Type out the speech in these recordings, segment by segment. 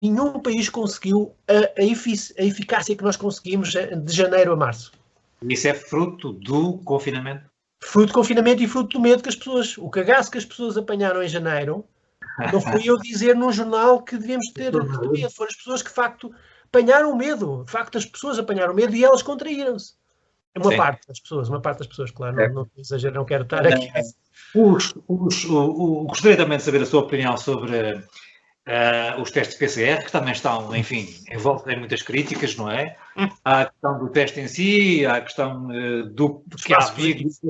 Nenhum país conseguiu a eficácia que nós conseguimos de janeiro a março. E isso é fruto do confinamento? Fruto do confinamento e fruto do medo que as pessoas, o cagaço que as pessoas apanharam em janeiro, não fui eu dizer num jornal que devíamos ter medo. Foram as pessoas que, de facto, apanharam medo. De facto, as pessoas apanharam medo e elas contraíram-se. Uma parte das pessoas, claro, não exagero, não quero estar aqui. Gostaria também de saber a sua opinião sobre os testes PCR, que também estão, enfim, envolvem muitas críticas, não é? Há a questão do teste em si, há a questão do que há vírus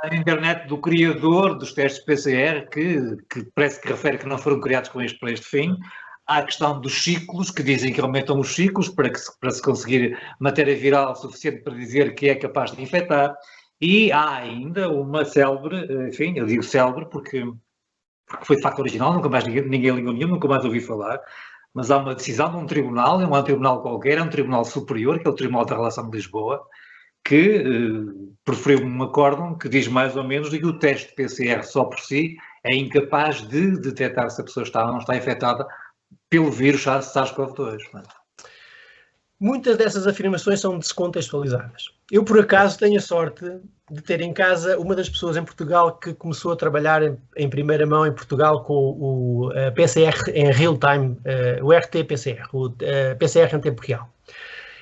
na internet do criador dos testes PCR, que parece que refere que não foram criados para este fim. Há a questão dos ciclos, que dizem que aumentam os ciclos para se conseguir matéria viral suficiente para dizer que é capaz de infectar. E há ainda uma célebre, enfim, eu digo célebre porque foi de facto original, nunca mais ninguém ligou nenhum, nunca mais ouvi falar, mas há uma decisão de um tribunal, não é um tribunal qualquer, é um tribunal superior, que é o Tribunal da Relação de Lisboa, que proferiu um acórdão que diz mais ou menos que o teste PCR só por si é incapaz de detectar se a pessoa está ou não está infectada pelo vírus SARS-CoV-2. Muitas dessas afirmações são descontextualizadas. Eu, por acaso, tenho a sorte de ter em casa uma das pessoas em Portugal que começou a trabalhar em primeira mão em Portugal com o PCR em real time, o RT-PCR, o PCR em tempo real.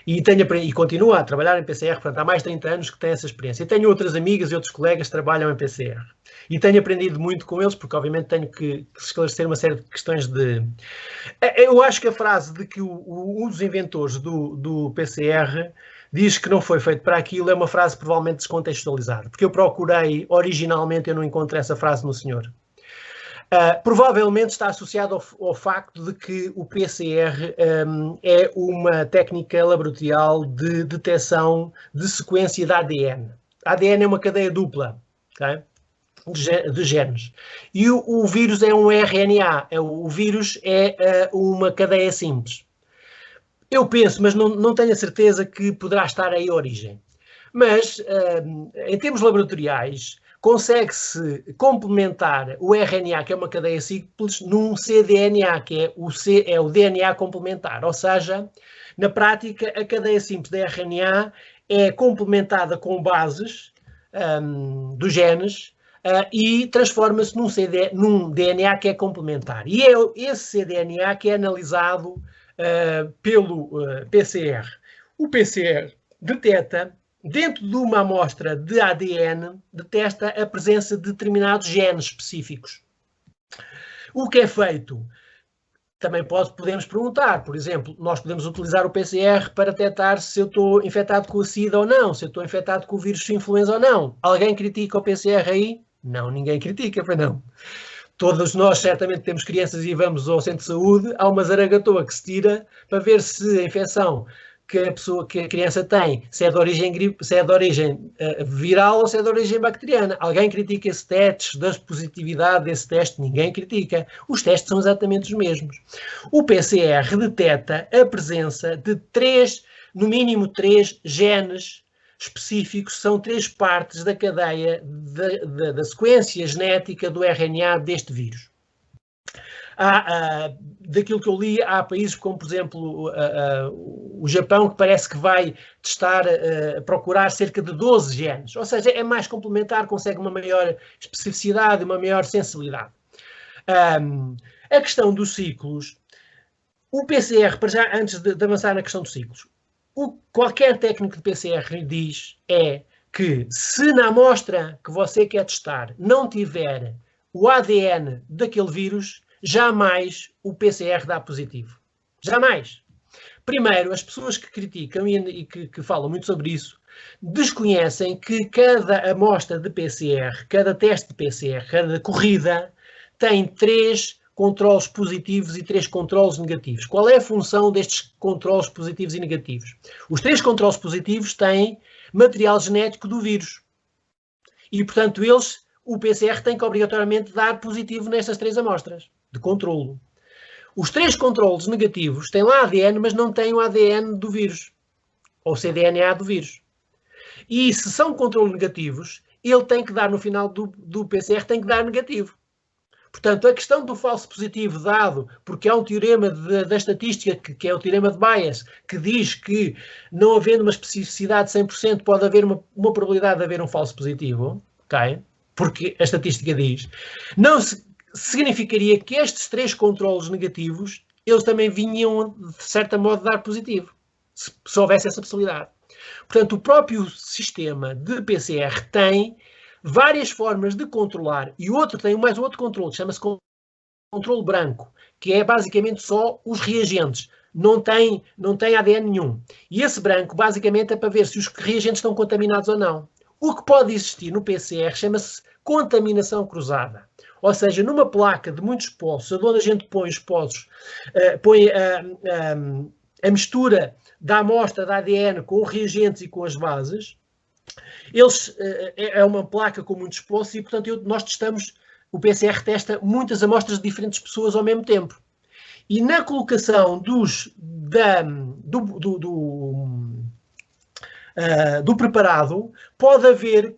E continua a trabalhar em PCR, portanto, há mais de 30 anos que tem essa experiência. E tenho outras amigas e outros colegas que trabalham em PCR. E tenho aprendido muito com eles, porque obviamente tenho que esclarecer uma série de questões de... Eu acho que a frase de que um dos inventores do PCR diz que não foi feito para aquilo é uma frase provavelmente descontextualizada, porque eu procurei, originalmente eu não encontro essa frase no senhor. Provavelmente está associado ao facto de que o PCR é uma técnica laboratorial de detecção de sequência de ADN. A ADN é uma cadeia dupla, okay? de genes. E o vírus é um RNA. O vírus é uma cadeia simples. Eu penso, mas não tenho a certeza que poderá estar aí a origem. Mas, em termos laboratoriais, consegue-se complementar o RNA, que é uma cadeia simples, num cDNA, que é o DNA complementar. Ou seja, na prática, a cadeia simples de RNA é complementada com bases dos genes e transforma-se num DNA que é complementar. E é esse cDNA que é analisado pelo PCR. O PCR detecta, dentro de uma amostra de ADN, detecta a presença de determinados genes específicos. O que é feito? Também podemos perguntar, por exemplo, nós podemos utilizar o PCR para detectar se eu estou infectado com o SIDA ou não, se eu estou infectado com o vírus de influenza ou não. Alguém critica o PCR aí? Não, ninguém critica, pois não. Todos nós certamente temos crianças e vamos ao centro de saúde, há uma zaragatoa que se tira para ver se a infecção que a criança tem, se é de origem viral ou se é de origem bacteriana. Alguém critica esse teste, da positividade desse teste? Ninguém critica. Os testes são exatamente os mesmos. O PCR detecta a presença de no mínimo 3 genes específicos, são 3 partes da cadeia da sequência genética do RNA deste vírus. Daquilo que eu li, há países como, por exemplo, o Japão, que parece que vai testar, procurar cerca de 12 genes. Ou seja, é mais complementar, consegue uma maior especificidade, uma maior sensibilidade. A questão dos ciclos, o PCR, para já, antes de avançar na questão dos ciclos, qualquer técnico de PCR diz que se na amostra que você quer testar não tiver o ADN daquele vírus, jamais o PCR dá positivo. Jamais. Primeiro, as pessoas que criticam e que falam muito sobre isso desconhecem que cada amostra de PCR, cada teste de PCR, cada corrida tem 3 controlos positivos e 3 controlos negativos. Qual é a função destes controlos positivos e negativos? Os 3 controlos positivos têm material genético do vírus. E, portanto, o PCR tem que obrigatoriamente dar positivo nestas 3 amostras de controlo. Os 3 controlos negativos têm lá ADN, mas não têm o ADN do vírus, ou cDNA do vírus. E se são controlos negativos, ele tem que dar no final do PCR, tem que dar negativo. Portanto, a questão do falso positivo dado, porque há um teorema da estatística, que é o teorema de Bayes, que diz que, não havendo uma especificidade de 100%, pode haver uma probabilidade de haver um falso positivo, okay? Porque a estatística diz, não significaria que estes 3 controlos negativos, eles também vinham, de certa modo, dar positivo, se houvesse essa possibilidade. Portanto, o próprio sistema de PCR tem várias formas de controlar, e tem mais outro controle, chama-se controle branco, que é basicamente só os reagentes, não tem ADN nenhum. E esse branco, basicamente, é para ver se os reagentes estão contaminados ou não. O que pode existir no PCR chama-se contaminação cruzada. Ou seja, numa placa de muitos poços, onde a gente põe os poços, põe a mistura da amostra de ADN com os reagentes e com as bases, é uma placa com muitos poços e, portanto, nós testamos, o PCR testa muitas amostras de diferentes pessoas ao mesmo tempo. E na colocação do preparado, pode haver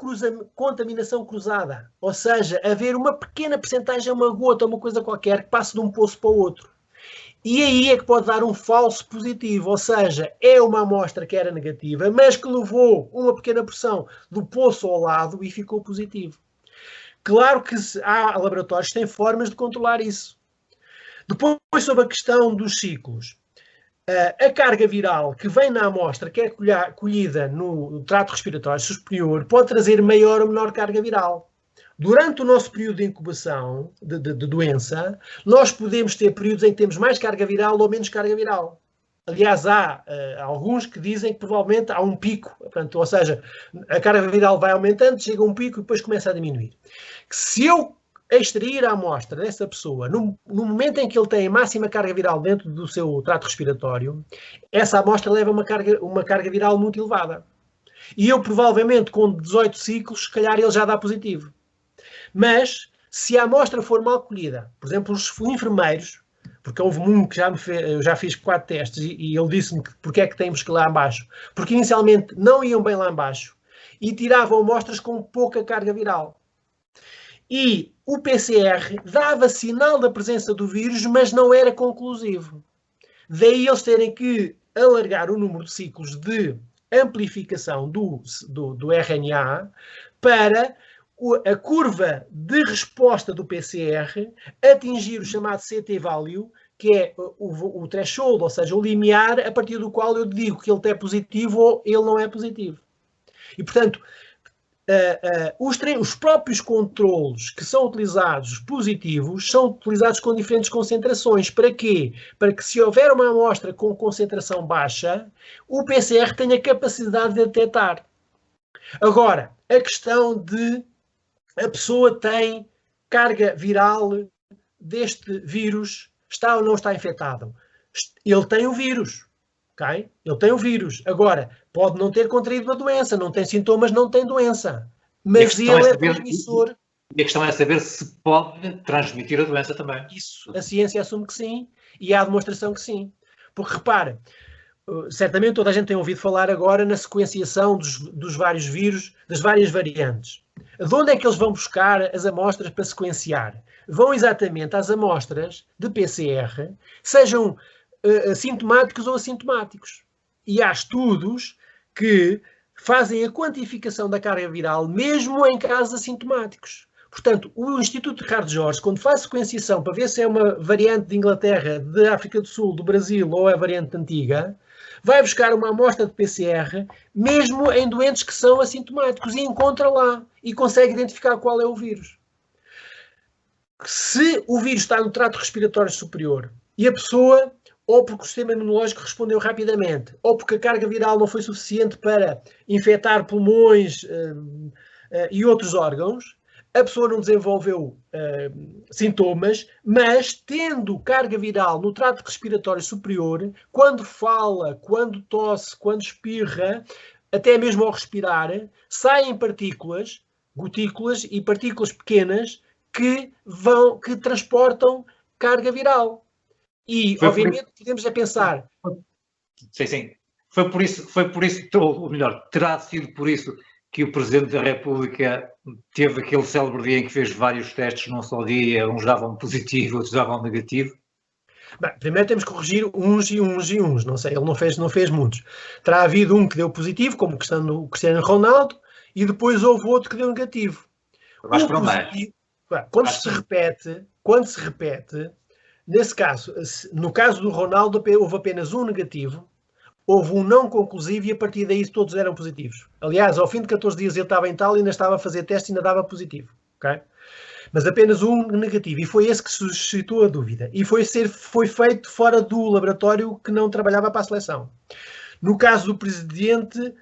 contaminação cruzada. Ou seja, haver uma pequena percentagem, uma gota, uma coisa qualquer, que passe de um poço para o outro. E aí é que pode dar um falso positivo, ou seja, é uma amostra que era negativa, mas que levou uma pequena porção do poço ao lado e ficou positivo. Claro que há laboratórios que têm formas de controlar isso. Depois, sobre a questão dos ciclos, a carga viral que vem na amostra, que é colhida no trato respiratório superior, pode trazer maior ou menor carga viral. Durante o nosso período de incubação de doença, nós podemos ter períodos em que temos mais carga viral ou menos carga viral. Aliás, há alguns que dizem que provavelmente há um pico, portanto, ou seja, a carga viral vai aumentando, chega a um pico e depois começa a diminuir. Se eu extrair a amostra dessa pessoa no momento em que ele tem a máxima carga viral dentro do seu trato respiratório, essa amostra leva uma carga viral muito elevada. E eu, provavelmente, com 18 ciclos, se calhar ele já dá positivo. Mas, se a amostra for mal colhida, por exemplo, os enfermeiros, porque houve um que eu já fiz 4 testes e ele disse-me porque é que temos que ir lá abaixo. Porque inicialmente não iam bem lá abaixo e tiravam amostras com pouca carga viral. E o PCR dava sinal da presença do vírus, mas não era conclusivo. Daí eles terem que alargar o número de ciclos de amplificação do RNA para a curva de resposta do PCR atingir o chamado CT value, que é o threshold, ou seja, o limiar a partir do qual eu digo que ele é positivo ou ele não é positivo. E, portanto, os próprios controlos que são utilizados positivos são utilizados com diferentes concentrações. Para quê? Para que, se houver uma amostra com concentração baixa, o PCR tenha capacidade de detectar. Agora, a questão de a pessoa tem carga viral deste vírus, está ou não está infectado. Ele tem o vírus, ok? Ele tem o vírus. Agora, pode não ter contraído a doença, não tem sintomas, não tem doença. Mas ele é transmissor. E a questão é saber se pode transmitir a doença também. Isso, a ciência assume que sim, e há a demonstração que sim. Porque, repara, certamente toda a gente tem ouvido falar agora na sequenciação dos vários vírus, das várias variantes. De onde é que eles vão buscar as amostras para sequenciar? Vão exatamente às amostras de PCR, sejam sintomáticos ou assintomáticos. E há estudos que fazem a quantificação da carga viral mesmo em casos assintomáticos. Portanto, o Instituto Ricardo Jorge, quando faz sequenciação para ver se é uma variante de Inglaterra, de África do Sul, do Brasil ou é a variante antiga, vai buscar uma amostra de PCR mesmo em doentes que são assintomáticos e encontra lá e consegue identificar qual é o vírus. Se o vírus está no trato respiratório superior e a pessoa, ou porque o sistema imunológico respondeu rapidamente, ou porque a carga viral não foi suficiente para infectar pulmões e outros órgãos, a pessoa não desenvolveu sintomas, mas tendo carga viral no trato respiratório superior, quando fala, quando tosse, quando espirra, até mesmo ao respirar, saem partículas, gotículas e partículas pequenas que transportam carga viral. E, obviamente, podemos pensar... Sim. Foi por isso, ou melhor, terá sido por isso que o Presidente da República teve aquele célebre dia em que fez vários testes num só dia, uns davam positivo, outros davam negativo? Bem, primeiro temos que corrigir uns e uns e uns, não sei, ele não fez muitos. Terá havido um que deu positivo, como o Cristiano Ronaldo, e depois houve outro que deu negativo. Vais para o meio. Quando se repete, nesse caso, no caso do Ronaldo houve apenas um negativo, houve um não conclusivo e a partir daí todos eram positivos. Aliás, ao fim de 14 dias ele estava em tal e ainda estava a fazer teste e ainda dava positivo. Okay? Mas apenas um negativo. E foi esse que suscitou a dúvida. E foi feito fora do laboratório que não trabalhava para a seleção. No caso do Presidente,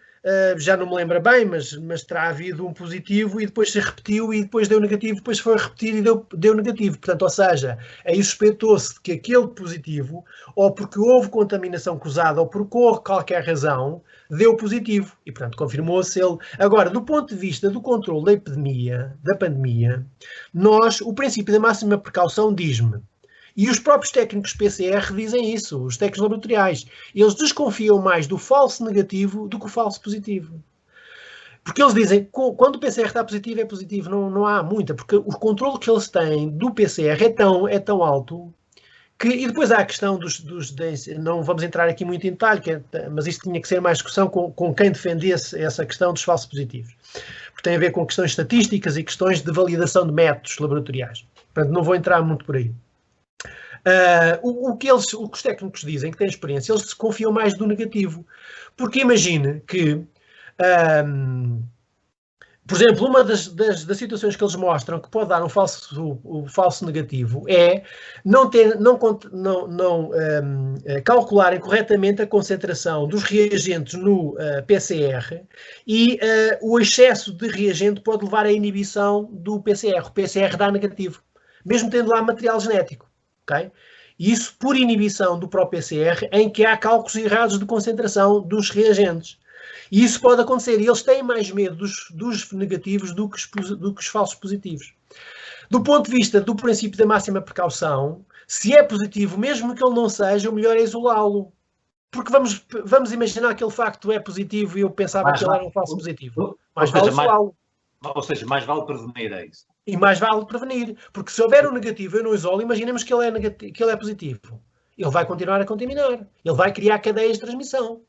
já não me lembro bem, mas terá havido um positivo e depois se repetiu e depois deu negativo, depois foi repetir e deu negativo. Portanto, ou seja, aí suspeitou-se que aquele positivo, ou porque houve contaminação cruzada, ou por qualquer razão, deu positivo. E, portanto, confirmou-se ele. Agora, do ponto de vista do controle da pandemia, o princípio da máxima precaução diz-me, e os próprios técnicos PCR dizem isso, os técnicos laboratoriais. Eles desconfiam mais do falso negativo do que o falso positivo. Porque eles dizem, quando o PCR está positivo, é positivo. Não há muita, porque o controle que eles têm do PCR é tão alto que... E depois há a questão não vamos entrar aqui muito em detalhe, mas isto tinha que ser mais discussão com quem defendesse essa questão dos falsos positivos. Porque tem a ver com questões estatísticas e questões de validação de métodos laboratoriais. Portanto, não vou entrar muito por aí. O que os técnicos dizem, que têm experiência, eles confiam mais do negativo. Porque imagine que, por exemplo, uma das situações que eles mostram que pode dar um falso negativo é não calcularem corretamente a concentração dos reagentes no PCR e o excesso de reagente pode levar à inibição do PCR. O PCR dá negativo, mesmo tendo lá material genético. Okay? Isso por inibição do próprio PCR, em que há cálculos errados de concentração dos reagentes. E isso pode acontecer. E eles têm mais medo dos negativos do que os falsos positivos. Do ponto de vista do princípio da máxima precaução, se é positivo, mesmo que ele não seja, o melhor é isolá-lo. Porque vamos imaginar que aquele facto é positivo e eu pensava que ele era um falso positivo. Mais vale isolá-lo. Ou seja, mais vale prevenir, é isso. E mais vale prevenir, porque se houver um negativo, eu não isolo, imaginemos que ele é positivo. Ele vai continuar a contaminar. Ele vai criar cadeias de transmissão.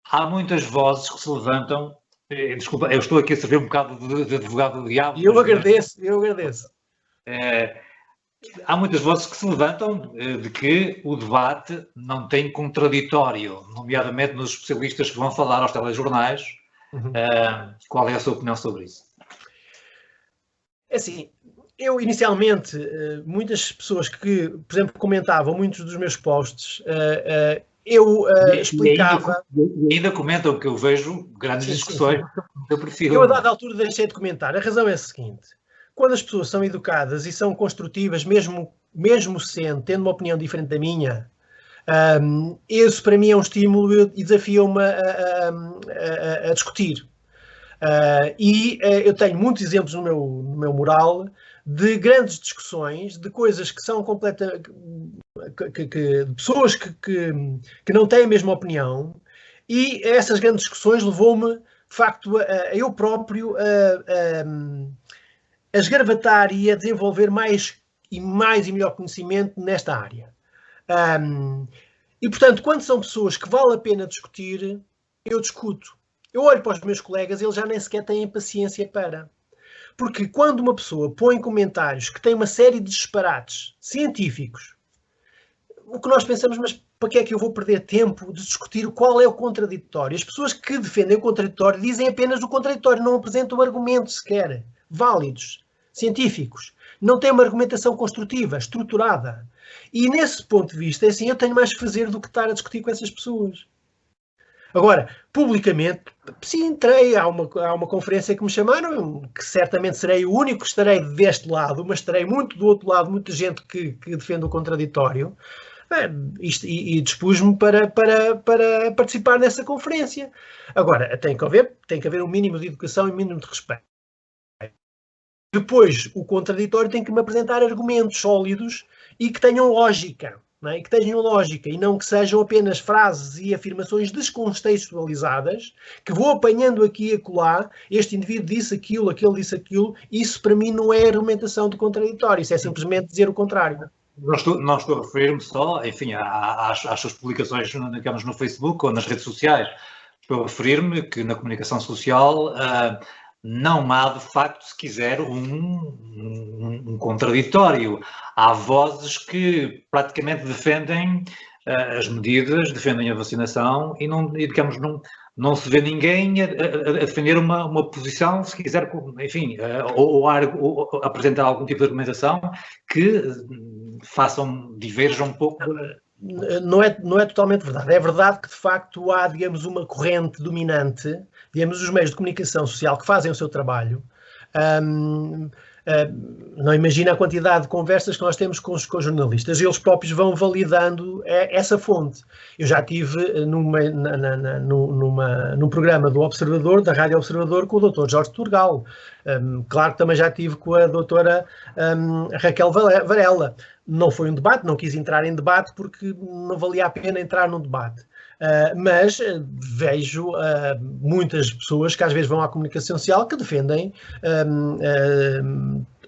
Há muitas vozes que se levantam. Desculpa, eu estou aqui a servir um bocado de advogado do diabo. E eu agradeço. Há muitas vozes que se levantam de que o debate não tem contraditório, nomeadamente nos especialistas que vão falar aos telejornais. Qual é a sua opinião sobre isso? Assim, eu inicialmente, muitas pessoas que, por exemplo, comentavam muitos dos meus posts, eu explicava... E ainda comentam que eu vejo grandes discussões do perfil. Eu, a dada altura, deixei de comentar. A razão é a seguinte. Quando as pessoas são educadas e são construtivas, mesmo tendo uma opinião diferente da minha, isso para mim é um estímulo e desafia-me a discutir. Eu tenho muitos exemplos no meu mural de grandes discussões, de coisas que são de pessoas que não têm a mesma opinião, e essas grandes discussões levou-me, de facto, a eu próprio a esgravatar e a desenvolver mais e melhor conhecimento nesta área. E, portanto, quando são pessoas que vale a pena discutir, eu discuto. Eu olho para os meus colegas e eles já nem sequer têm paciência para. Porque quando uma pessoa põe comentários que têm uma série de disparates científicos, o que nós pensamos, mas para que é que eu vou perder tempo de discutir qual é o contraditório? As pessoas que defendem o contraditório dizem apenas o contraditório, não apresentam argumentos sequer válidos, científicos. Não têm uma argumentação construtiva, estruturada. E nesse ponto de vista, é assim, eu tenho mais que fazer do que estar a discutir com essas pessoas. Agora, publicamente, sim, entrei, há uma conferência que me chamaram, que certamente serei o único que estarei deste lado, mas estarei muito do outro lado, muita gente que defende o contraditório, e dispus-me para participar nessa conferência. Agora, tem que haver um mínimo de educação e um mínimo de respeito. Depois, o contraditório tem que me apresentar argumentos sólidos e que tenham lógica. não é? E que tenham lógica e não que sejam apenas frases e afirmações descontextualizadas, que vou apanhando aqui e acolá, este indivíduo disse aquilo, aquele disse aquilo, isso para mim não é argumentação de contraditório, isso é simplesmente dizer o contrário. Não estou a referir-me só, enfim, às suas publicações, digamos, no Facebook ou nas redes sociais. Estou a referir-me que na comunicação social não há, de facto, se quiser, um contraditório. Há vozes que praticamente defendem as medidas, defendem a vacinação e, digamos, não se vê ninguém a defender uma posição, se quiser, enfim, ou apresentar algum tipo de argumentação que diverjam um pouco. Não é totalmente verdade. É verdade que, de facto, há, digamos, uma corrente dominante, digamos, os meios de comunicação social que fazem o seu trabalho. Não imagina a quantidade de conversas que nós temos com os jornalistas. Eles próprios vão validando essa fonte. Eu já estive num programa do Observador, da Rádio Observador, com o Dr. Jorge Turgal. Claro que também já estive com a doutora Raquel Varela. Não foi um debate, não quis entrar em debate porque não valia a pena entrar num debate. Mas vejo muitas pessoas que às vezes vão à comunicação social que defendem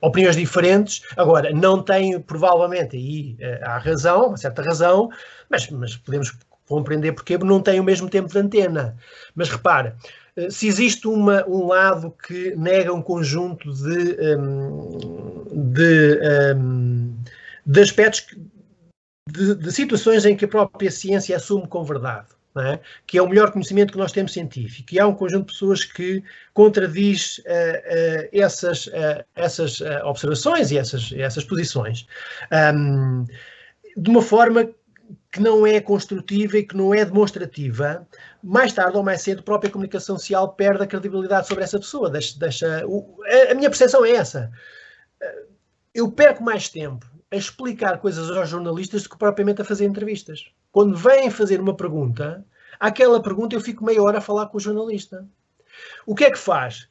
opiniões diferentes. Agora, não têm, provavelmente, aí há razão, uma certa razão, mas podemos compreender porque não têm o mesmo tempo de antena. Mas repara, se existe um lado que nega um conjunto de aspectos, de situações em que a própria ciência assume com verdade, não é? Que é o melhor conhecimento que nós temos científico, e há um conjunto de pessoas que contradiz essas observações e essas posições de uma forma que não é construtiva e que não é demonstrativa. Mais tarde ou mais cedo, a própria comunicação social perde a credibilidade sobre essa pessoa. A minha percepção é essa. Eu perco mais tempo a explicar coisas aos jornalistas do que propriamente a fazer entrevistas. Quando vêm fazer uma pergunta, aquela pergunta eu fico meia hora a falar com o jornalista. O que é que faz?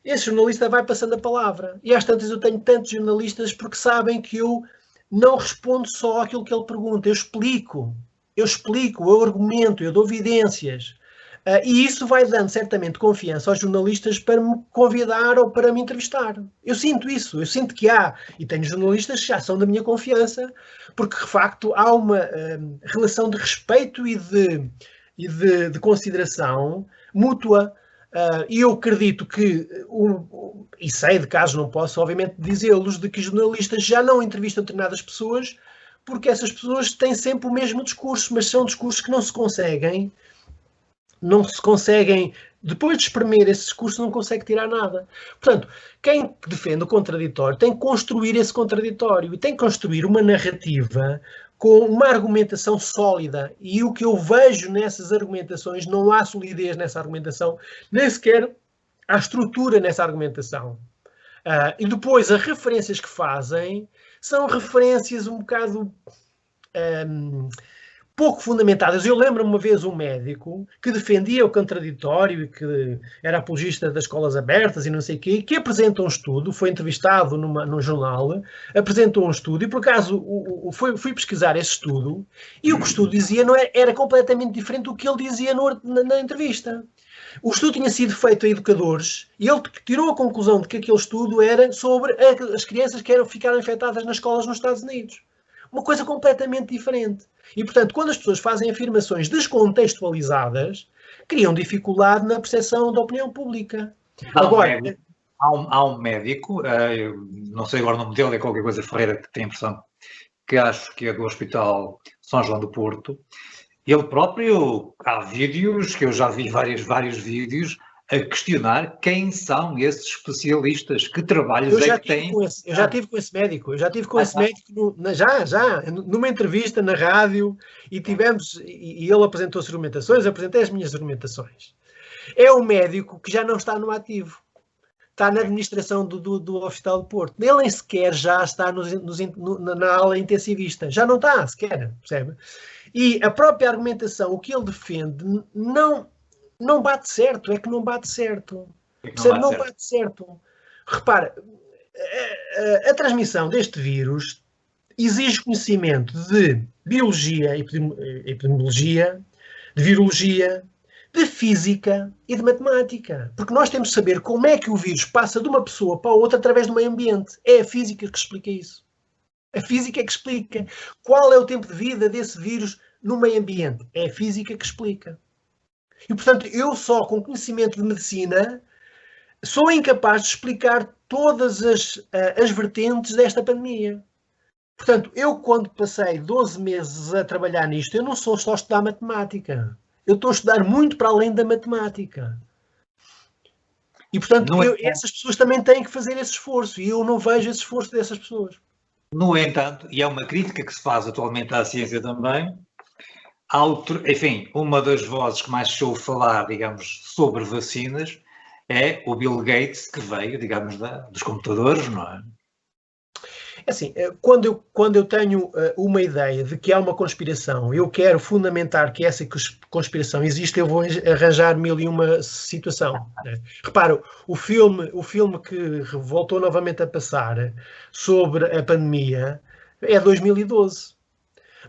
Esse jornalista vai passando a palavra. E às tantas eu tenho tantos jornalistas porque sabem que eu não respondo só àquilo que ele pergunta. Eu explico, eu argumento, eu dou evidências. E isso vai dando certamente confiança aos jornalistas para me convidar ou para me entrevistar. Eu sinto isso, eu sinto que há, e tenho jornalistas que já são da minha confiança, porque de facto há uma relação de respeito e de consideração mútua. E eu acredito que, e sei de casos, não posso obviamente dizê-los, de que jornalistas já não entrevistam determinadas pessoas porque essas pessoas têm sempre o mesmo discurso, mas são discursos que não se conseguem, depois de espremer esse discurso, não consegue tirar nada. Portanto, quem defende o contraditório tem que construir esse contraditório e tem que construir uma narrativa com uma argumentação sólida. E o que eu vejo nessas argumentações, não há solidez nessa argumentação, nem sequer há estrutura nessa argumentação. E depois, as referências que fazem são referências um bocado pouco fundamentadas. Eu lembro-me uma vez um médico que defendia o contraditório e que era apologista das escolas abertas e não sei o quê, que apresenta um estudo, foi entrevistado num jornal, apresentou um estudo e por acaso fui pesquisar esse estudo e o que o estudo dizia era completamente diferente do que ele dizia na entrevista. O estudo tinha sido feito a educadores e ele tirou a conclusão de que aquele estudo era sobre as crianças que ficaram infectadas nas escolas nos Estados Unidos. Uma coisa completamente diferente. E, portanto, quando as pessoas fazem afirmações descontextualizadas, criam dificuldade na percepção da opinião pública. Há um médico, não sei agora o nome dele, é qualquer coisa Ferreira, que tem a impressão, que acho que é do Hospital São João do Porto. Ele próprio, há vídeos, que eu já vi vários vídeos, a questionar quem são esses especialistas, que trabalhos é que têm. Eu já estive com esse médico, numa entrevista na rádio, e ele apresentou as argumentações, eu apresentei as minhas argumentações. É um médico que já não está no ativo, está na administração do Hospital do Porto. Ele nem sequer já está na ala intensivista, já não está sequer, percebe? E a própria argumentação, o que ele defende, não bate certo, é que não bate certo. Não bate certo. Repara, a transmissão deste vírus exige conhecimento de biologia, epidemiologia, de virologia, de física e de matemática. Porque nós temos de saber como é que o vírus passa de uma pessoa para outra através do meio ambiente. É a física que explica isso. A física é que explica qual é o tempo de vida desse vírus no meio ambiente. É a física que explica. E, portanto, eu só com conhecimento de medicina sou incapaz de explicar todas as vertentes desta pandemia. Portanto, eu quando passei 12 meses a trabalhar nisto, eu não sou só a estudar matemática. Eu estou a estudar muito para além da matemática. E, portanto, essas pessoas também têm que fazer esse esforço. E eu não vejo esse esforço dessas pessoas. No entanto, e é uma crítica que se faz atualmente à ciência também, enfim, uma das vozes que mais se ouve falar, digamos, sobre vacinas é o Bill Gates, que veio, digamos, dos computadores, não é? Assim, quando eu tenho uma ideia de que há uma conspiração, eu quero fundamentar que essa conspiração existe, eu vou arranjar mil e uma situação. Né? Repara, o filme que voltou novamente a passar sobre a pandemia é 2012.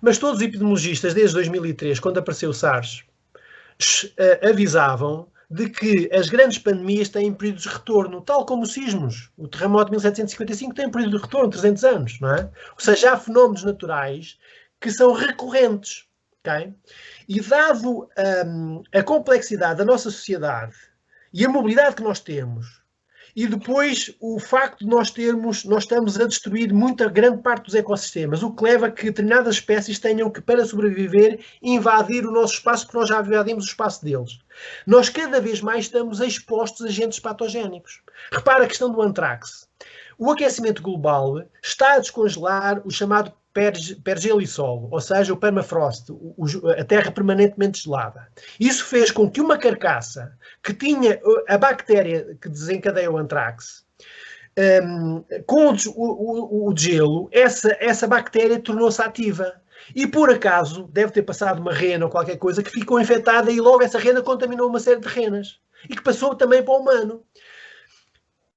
Mas todos os epidemiologistas, desde 2003, quando apareceu o SARS, avisavam de que as grandes pandemias têm períodos de retorno, tal como os sismos. O terremoto de 1755 tem um período de retorno, 300 anos, não é? Ou seja, há fenómenos naturais que são recorrentes, ok? E dado a complexidade da nossa sociedade e a mobilidade que nós temos, e depois o facto de nós estamos a destruir grande parte dos ecossistemas, o que leva a que determinadas espécies tenham que, para sobreviver, invadir o nosso espaço, porque nós já invadimos o espaço deles. Nós cada vez mais estamos expostos a agentes patogénicos. Repara a questão do antrax. O aquecimento global está a descongelar o chamado pergelisol, ou seja, o permafrost, a terra permanentemente gelada. Isso fez com que uma carcaça que tinha a bactéria que desencadeia o antrax, com o gelo, essa bactéria tornou-se ativa. E por acaso deve ter passado uma rena ou qualquer coisa que ficou infectada e logo essa rena contaminou uma série de renas. E que passou também para o humano.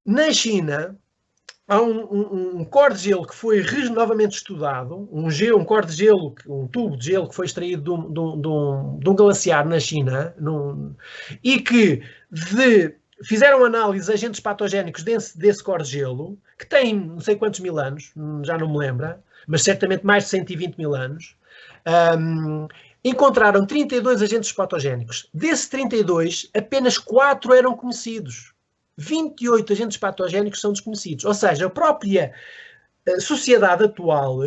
Na China, há um core de gelo que foi novamente estudado, um core de gelo, um tubo de gelo que foi extraído de um glaciar na China, e que fizeram análise de agentes patogénicos desse core de gelo, que tem não sei quantos mil anos, já não me lembro, mas certamente mais de 120 mil anos, encontraram 32 agentes patogénicos. Desses 32, apenas 4 eram conhecidos. 28 agentes patogénicos são desconhecidos. Ou seja, a própria sociedade atual,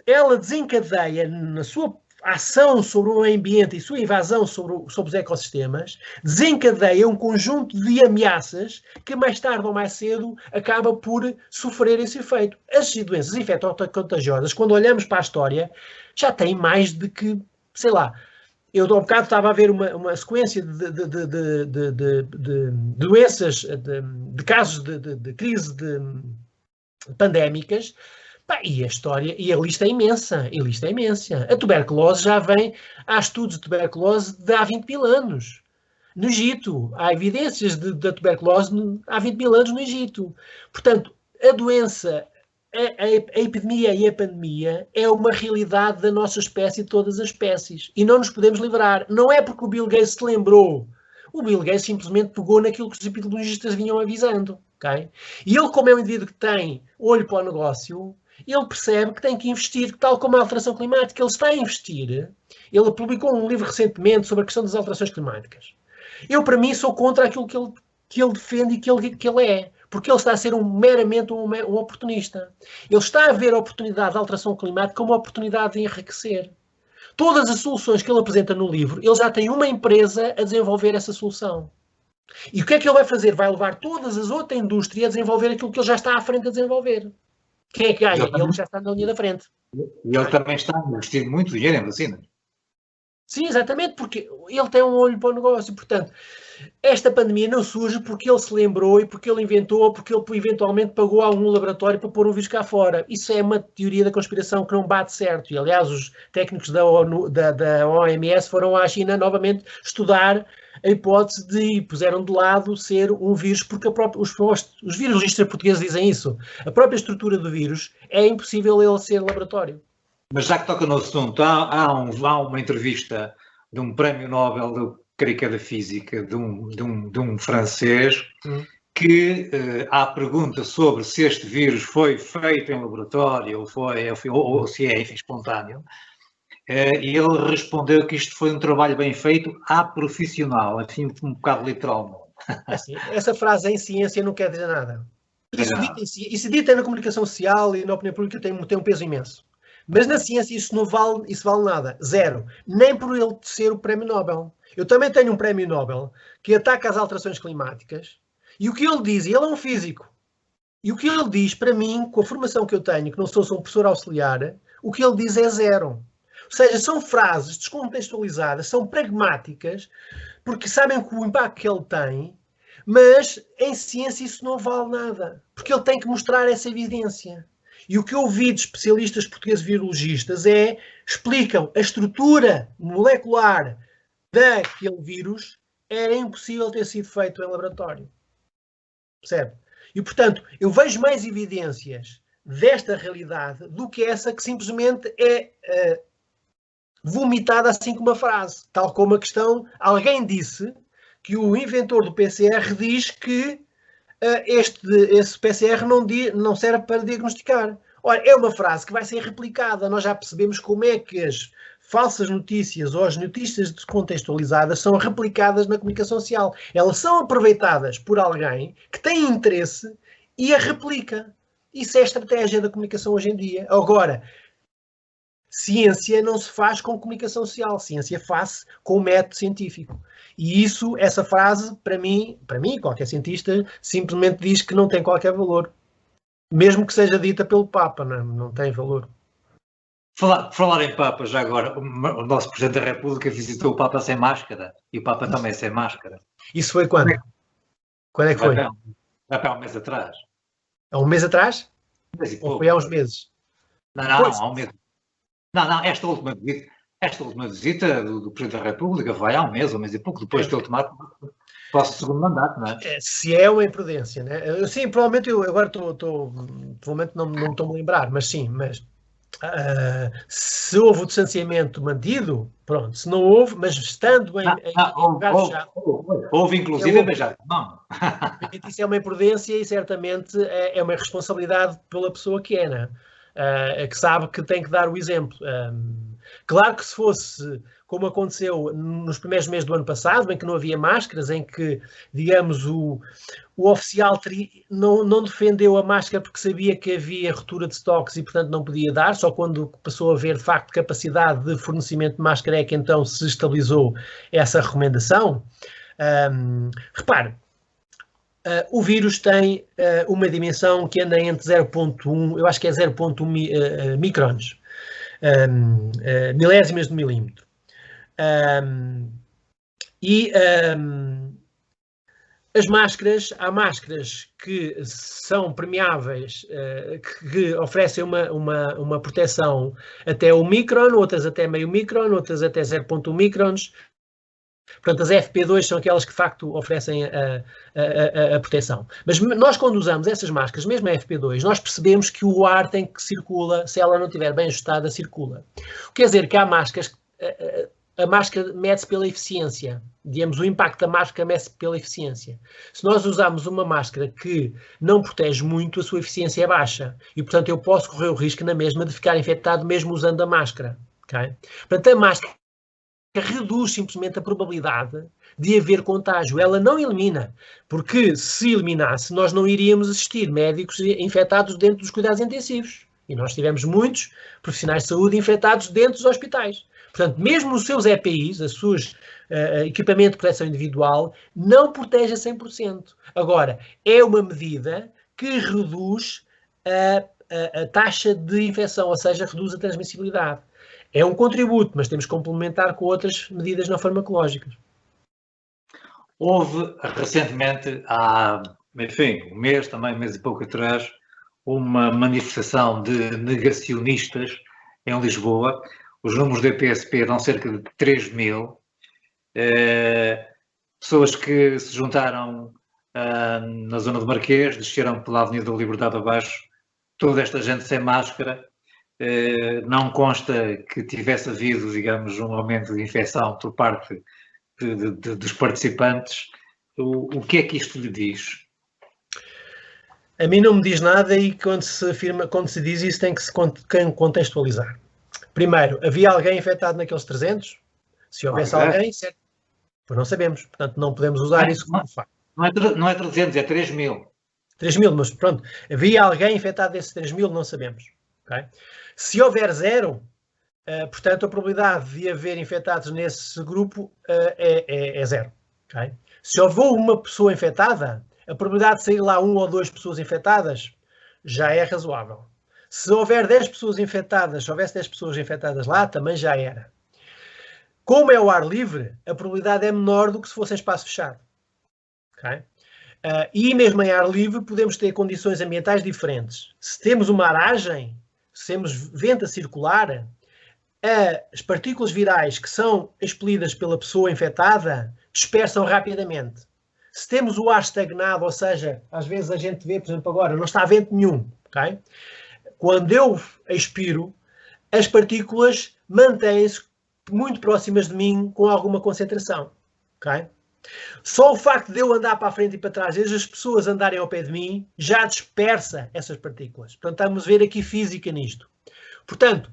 ela desencadeia na sua ação sobre o ambiente e sua invasão sobre os ecossistemas, desencadeia um conjunto de ameaças que mais tarde ou mais cedo acaba por sofrer esse efeito. As doenças infecto-contagiosas, quando olhamos para a história, já têm mais de que, sei lá, eu há um bocado estava a ver uma sequência de doenças, de casos de crise pandémicas, e a história, e a lista é imensa, A tuberculose já vem, há estudos de tuberculose de há 20 mil anos. No Egito, há evidências da tuberculose há 20 mil anos no Egito. Portanto, a doença, a epidemia e a pandemia é uma realidade da nossa espécie e de todas as espécies. E não nos podemos livrar. Não é porque o Bill Gates se lembrou. O Bill Gates simplesmente pegou naquilo que os epidemiologistas vinham avisando. Okay? E ele, como é um indivíduo que tem olho para o negócio, ele percebe que tem que investir, tal como a alteração climática. Ele está a investir. Ele publicou um livro recentemente sobre a questão das alterações climáticas. Eu, para mim, sou contra aquilo que ele defende e que ele é. Porque ele está a ser meramente um oportunista. Ele está a ver a oportunidade da alteração climática como uma oportunidade de enriquecer. Todas as soluções que ele apresenta no livro, ele já tem uma empresa a desenvolver essa solução. E o que é que ele vai fazer? Vai levar todas as outras indústrias a desenvolver aquilo que ele já está à frente a desenvolver. Quem é que ganha? Ele já está na linha da frente. E ele também está a investir muito dinheiro em vacinas. Sim, exatamente, porque ele tem um olho para o negócio. Portanto, esta pandemia não surge porque ele se lembrou e porque ele inventou, porque ele eventualmente pagou a algum laboratório para pôr um vírus cá fora. Isso é uma teoria da conspiração que não bate certo. E, aliás, os técnicos da OMS foram à China novamente estudar a hipótese de puseram de lado ser um vírus, porque os virologistas portugueses dizem isso. A própria estrutura do vírus é impossível ele ser laboratório. Mas já que toca no assunto, há uma entrevista de um prémio Nobel, de creio da física, de um francês, que há pergunta sobre se este vírus foi feito em laboratório ou se é espontâneo. E ele respondeu que isto foi um trabalho bem feito à profissional, assim um bocado literalmente. Assim, essa frase em ciência não quer dizer nada. Isso dito na comunicação social e na opinião pública tem um peso imenso. Mas na ciência isso vale nada. Zero. Nem por ele ser o prémio Nobel. Eu também tenho um prémio Nobel que ataca as alterações climáticas e o que ele diz, ele é um físico, e o que ele diz para mim, com a formação que eu tenho, que não sou um professor auxiliar, o que ele diz é zero. Ou seja, são frases descontextualizadas, são pragmáticas, porque sabem o impacto que ele tem, mas em ciência isso não vale nada, porque ele tem que mostrar essa evidência. E o que eu ouvi de especialistas portugueses virologistas explicam a estrutura molecular daquele vírus era impossível ter sido feito em laboratório. Percebe? E, portanto, eu vejo mais evidências desta realidade do que essa que simplesmente é vomitada assim como uma frase. Tal como a questão, alguém disse que o inventor do PCR diz que esse PCR não serve para diagnosticar. Ora, é uma frase que vai ser replicada. Nós já percebemos como é que as falsas notícias ou as notícias descontextualizadas são replicadas na comunicação social. Elas são aproveitadas por alguém que tem interesse e a replica. Isso é a estratégia da comunicação hoje em dia. Agora, ciência não se faz com comunicação social. Ciência faz com método científico. E essa frase, para mim, qualquer cientista, simplesmente diz que não tem qualquer valor. Mesmo que seja dita pelo Papa, não tem valor. Falar em Papa, já agora, o nosso Presidente da República visitou o Papa sem máscara e o Papa também sem máscara. Isso foi quando? Quando é que foi? Vai para um mês atrás. Há um mês atrás? Ou foi há uns meses? Não, há um mês. Não, esta última visita do Presidente da República vai há um mês e pouco, depois de ele tomar o segundo mandato, não é? Se é uma imprudência, né? Sim, provavelmente eu agora provavelmente não me estou a lembrar, mas sim, se houve o distanciamento mantido, pronto, se não houve, mas estando em lugar houve inclusive beijar a mão. Isso é uma imprudência e certamente é uma responsabilidade pela pessoa que é, né? Que sabe que tem que dar o exemplo. Claro que se fosse como aconteceu nos primeiros meses do ano passado, em que não havia máscaras, em que, digamos, o oficial não defendeu a máscara porque sabia que havia ruptura de estoques e, portanto, não podia dar, só quando passou a haver, de facto, capacidade de fornecimento de máscara é que então se estabilizou essa recomendação. Repare, o vírus tem uma dimensão que anda entre 0.1, eu acho que é 0.1 microns, milésimas de milímetro. As máscaras, há máscaras que são permeáveis, que oferecem uma proteção até 1 micron, outras até meio micron, outras até 0.1 microns. Portanto, as FP2 são aquelas que de facto oferecem a proteção. Mas nós, quando usamos essas máscaras, mesmo a FP2, nós percebemos que o ar tem que circula, se ela não estiver bem ajustada, circula. Quer dizer que há máscaras, a máscara mede-se pela eficiência. Digamos, o impacto da máscara mede-se pela eficiência. Se nós usarmos uma máscara que não protege muito, a sua eficiência é baixa. E, portanto, eu posso correr o risco na mesma de ficar infectado mesmo usando a máscara. Okay? Portanto, a máscara reduz simplesmente a probabilidade de haver contágio. Ela não elimina, porque se eliminasse, nós não iríamos assistir médicos infectados dentro dos cuidados intensivos. E nós tivemos muitos profissionais de saúde infectados dentro dos hospitais. Portanto, mesmo os seus EPIs, os seus equipamento de proteção individual, não protege a 100%. Agora, é uma medida que reduz a taxa de infecção, ou seja, reduz a transmissibilidade. É um contributo, mas temos que complementar com outras medidas não farmacológicas. Houve recentemente, há, enfim, um mês e pouco atrás, uma manifestação de negacionistas em Lisboa. Os números da PSP eram cerca de 3.000. pessoas que se juntaram na zona do Marquês, desceram pela Avenida da Liberdade abaixo, toda esta gente sem máscara. Não consta que tivesse havido, digamos, um aumento de infecção por parte dos participantes. O que é que isto lhe diz? A mim não me diz nada e quando se diz isso tem que se contextualizar. Primeiro, havia alguém infectado naqueles 300? Se houvesse alguém, certo? Pois não sabemos, portanto não podemos usar isso como facto. Não é 300, é 3.000. 3.000, mas pronto, havia alguém infectado desses 3.000? Não sabemos. Okay? Se houver 0, portanto a probabilidade de haver infectados nesse grupo é 0. Okay? Se houver uma pessoa infectada, a probabilidade de sair lá 1 ou 2 pessoas infectadas já é razoável. Se houver 10 pessoas infectadas, se houvesse 10 pessoas infectadas lá, também já era. Como é o ar livre, a probabilidade é menor do que se fosse em espaço fechado. Okay? E mesmo em ar livre podemos ter condições ambientais diferentes. Se temos uma aragem, se temos vento a circular, as partículas virais que são expelidas pela pessoa infectada dispersam rapidamente. Se temos o ar estagnado, ou seja, às vezes a gente vê, por exemplo, agora, não está vento nenhum. Okay? Quando eu expiro, as partículas mantêm-se muito próximas de mim com alguma concentração. Okay? Só o facto de eu andar para a frente e para trás, às vezes as pessoas andarem ao pé de mim, já dispersa essas partículas. Portanto, estamos a ver aqui física nisto. Portanto,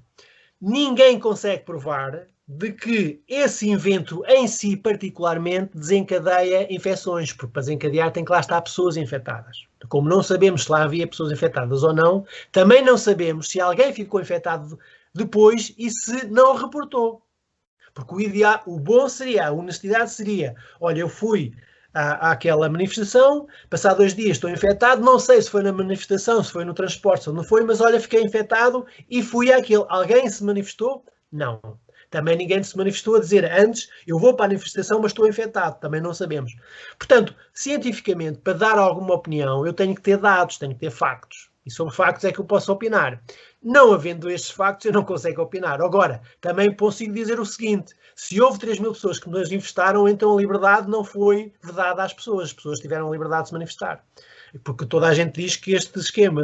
ninguém consegue provar de que esse evento em si particularmente desencadeia infecções, porque para desencadear tem que lá estar pessoas infectadas. Como não sabemos se lá havia pessoas infectadas ou não, também não sabemos se alguém ficou infectado depois e se não reportou. Porque o ideal, o bom seria, a honestidade seria, olha, eu fui àquela manifestação, passado 2 dias estou infectado, não sei se foi na manifestação, se foi no transporte, se não foi, mas olha, fiquei infectado e fui àquele. Alguém se manifestou? Não. Também ninguém se manifestou a dizer antes, eu vou para a manifestação, mas estou infectado. Também não sabemos. Portanto, cientificamente, para dar alguma opinião, eu tenho que ter dados, tenho que ter factos. E sobre factos é que eu posso opinar. Não havendo estes factos, eu não consigo opinar. Agora, também consigo dizer o seguinte, se houve 3.000 pessoas que nos manifestaram, então a liberdade não foi vedada às pessoas. As pessoas tiveram a liberdade de se manifestar. Porque toda a gente diz que este esquema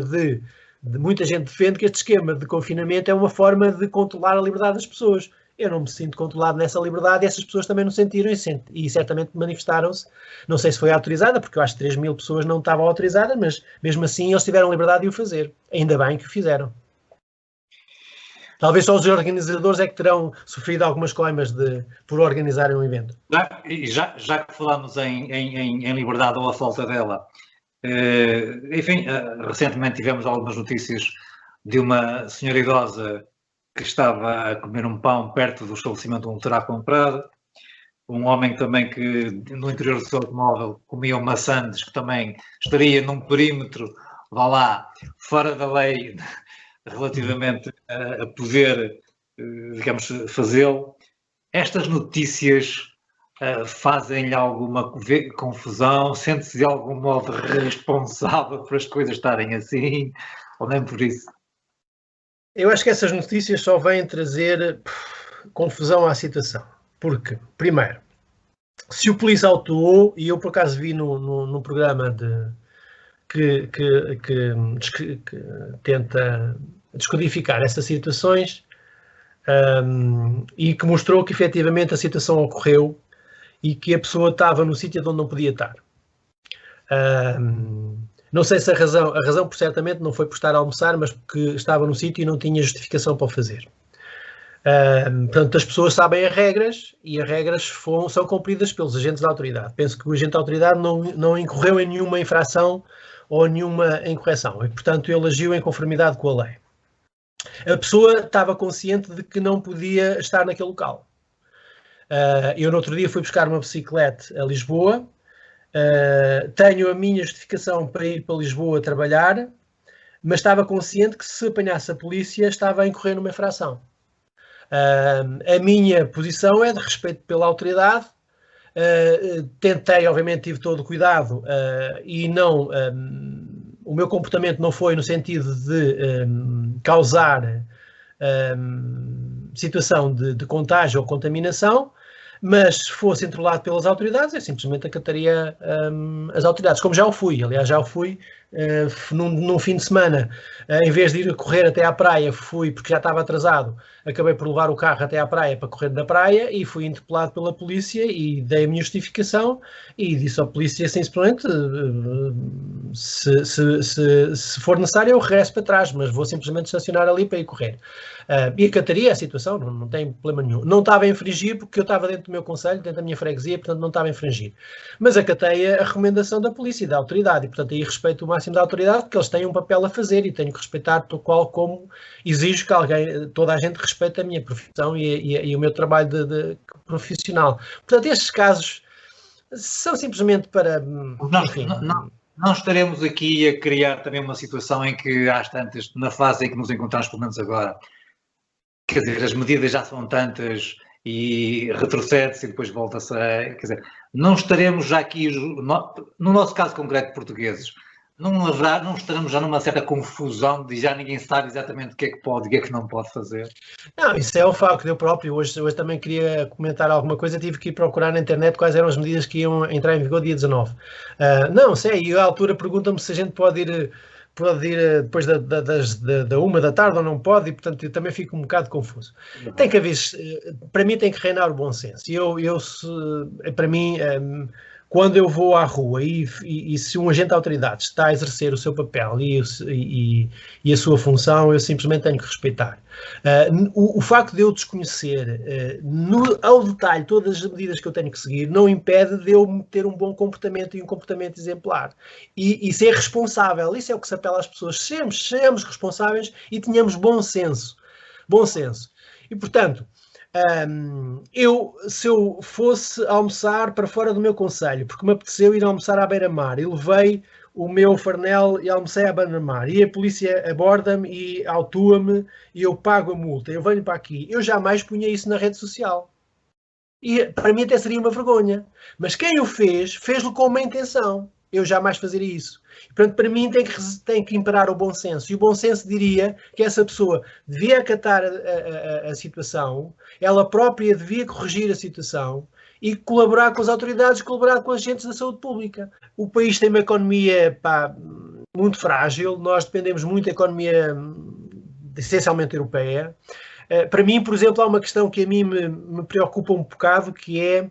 muita gente defende que este esquema de confinamento é uma forma de controlar a liberdade das pessoas. Eu não me sinto controlado nessa liberdade e essas pessoas também não sentiram e certamente manifestaram-se. Não sei se foi autorizada, porque eu acho que 3.000 pessoas não estavam autorizadas, mas mesmo assim eles tiveram liberdade de o fazer. Ainda bem que o fizeram. Talvez só os organizadores é que terão sofrido algumas coimas por organizarem um evento. Já que falamos em liberdade ou a falta dela, enfim, recentemente tivemos algumas notícias de uma senhora idosa que estava a comer um pão perto do estabelecimento onde terá comprado, um homem também que no interior do seu automóvel comia maçãs, que também estaria num perímetro, vá lá, fora da lei, relativamente a poder, digamos, fazê-lo. Estas notícias fazem-lhe alguma confusão? Sente-se de algum modo responsável por as coisas estarem assim? Ou nem por isso? Eu acho que essas notícias só vêm trazer confusão à situação. Porque, primeiro, se o polícia autuou, e eu por acaso vi num programa que tenta descodificar essas situações e que mostrou que efetivamente a situação ocorreu e que a pessoa estava no sítio onde não podia estar. Não sei se a razão por certamente não foi por estar a almoçar, mas porque estava no sítio e não tinha justificação para o fazer. Portanto, as pessoas sabem as regras e as regras são cumpridas pelos agentes da autoridade. Penso que o agente da autoridade não incorreu em nenhuma infração ou nenhuma incorreção e, portanto, ele agiu em conformidade com a lei. A pessoa estava consciente de que não podia estar naquele local. Eu no outro dia fui buscar uma bicicleta a Lisboa, tenho a minha justificação para ir para Lisboa trabalhar, mas estava consciente que se apanhasse a polícia estava a incorrer numa infração. A minha posição é de respeito pela autoridade, tentei, obviamente tive todo o cuidado e não, o meu comportamento não foi no sentido de causar situação de contágio ou contaminação, mas se fosse controlado pelas autoridades, eu simplesmente acataria as autoridades, como já o fui. Aliás, já o fui num fim de semana. Em vez de ir correr até à praia, fui, porque já estava atrasado, acabei por levar o carro até à praia para correr na praia e fui interpelado pela polícia e dei a minha justificação e disse à polícia, simplesmente, se for necessário eu regresso para trás, mas vou simplesmente estacionar ali para ir correr. E acataria a situação, não tem problema nenhum. Não estava a infringir porque eu estava dentro do meu concelho, dentro da minha freguesia, portanto não estava a infringir. Mas acatei a recomendação da polícia e da autoridade, e portanto aí respeito o máximo da autoridade, porque eles têm um papel a fazer e tenho que respeitar tal qual como exijo que toda a gente respeite a minha profissão e o meu trabalho de profissional. Portanto, estes casos são simplesmente para... Enfim, não estaremos aqui a criar também uma situação em que às tantas, na fase em que nos encontramos, pelo menos agora, quer dizer, as medidas já são tantas e retrocede-se e depois volta-se a... Quer dizer, não estaremos já aqui, no nosso caso concreto portugueses, não estaremos já numa certa confusão de já ninguém sabe exatamente o que é que pode e o que é que não pode fazer? Não, isso é o facto. Eu próprio, hoje também queria comentar alguma coisa, tive que ir procurar na internet quais eram as medidas que iam entrar em vigor dia 19. Não sei, e à altura perguntam-me se a gente pode ir depois da 1 da tarde ou não pode, e portanto eu também fico um bocado confuso. Tem que haver, para mim tem que reinar o bom senso. Para mim, quando eu vou à rua e se um agente da autoridade está a exercer o seu papel e a sua função, eu simplesmente tenho que respeitar. O facto de eu desconhecer ao detalhe todas as medidas que eu tenho que seguir não impede de eu ter um bom comportamento e um comportamento exemplar. E ser responsável, isso é o que se apela às pessoas. Sejamos responsáveis e tenhamos bom senso. Bom senso. E, portanto, se eu fosse almoçar para fora do meu concelho, porque me apeteceu ir almoçar à beira-mar, e levei o meu farnel e almocei à beira-mar, e a polícia aborda-me e autua-me e eu pago a multa, eu venho para aqui, eu jamais punha isso na rede social. E para mim até seria uma vergonha. Mas quem o fez, fez-lo com uma intenção. Eu jamais fazeria isso. Portanto, para mim tem que imperar o bom senso. E o bom senso diria que essa pessoa devia acatar a situação, ela própria devia corrigir a situação e colaborar com as autoridades, colaborar com os agentes da saúde pública. O país tem uma economia muito frágil, nós dependemos muito da economia essencialmente europeia. Para mim, por exemplo, há uma questão que a mim me preocupa um bocado, que é,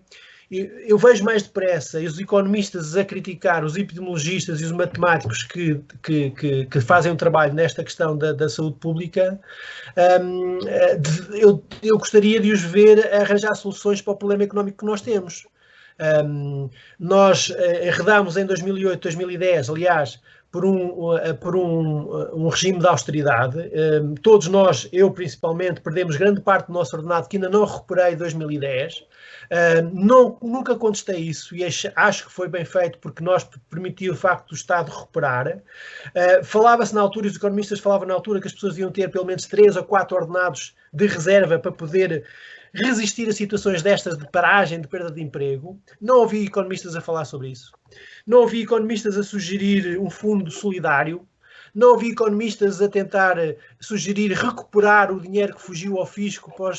eu vejo mais depressa os economistas a criticar os epidemiologistas e os matemáticos que fazem um trabalho nesta questão da saúde pública. Eu gostaria de os ver arranjar soluções para o problema económico que nós temos. Nós enredámos em 2008, 2010, aliás, por um regime de austeridade. Todos nós, eu principalmente, perdemos grande parte do nosso ordenado que ainda não recuperei em 2010. Nunca contestei isso e acho que foi bem feito porque nós permitiu o facto do Estado recuperar. Falava-se na altura, os economistas falavam na altura que as pessoas iam ter pelo menos 3 ou 4 ordenados de reserva para poder resistir a situações destas de paragem, de perda de emprego. Não ouvi economistas a falar sobre isso. Não ouvi economistas a sugerir um fundo solidário. Não ouvi economistas a tentar sugerir recuperar o dinheiro que fugiu ao fisco para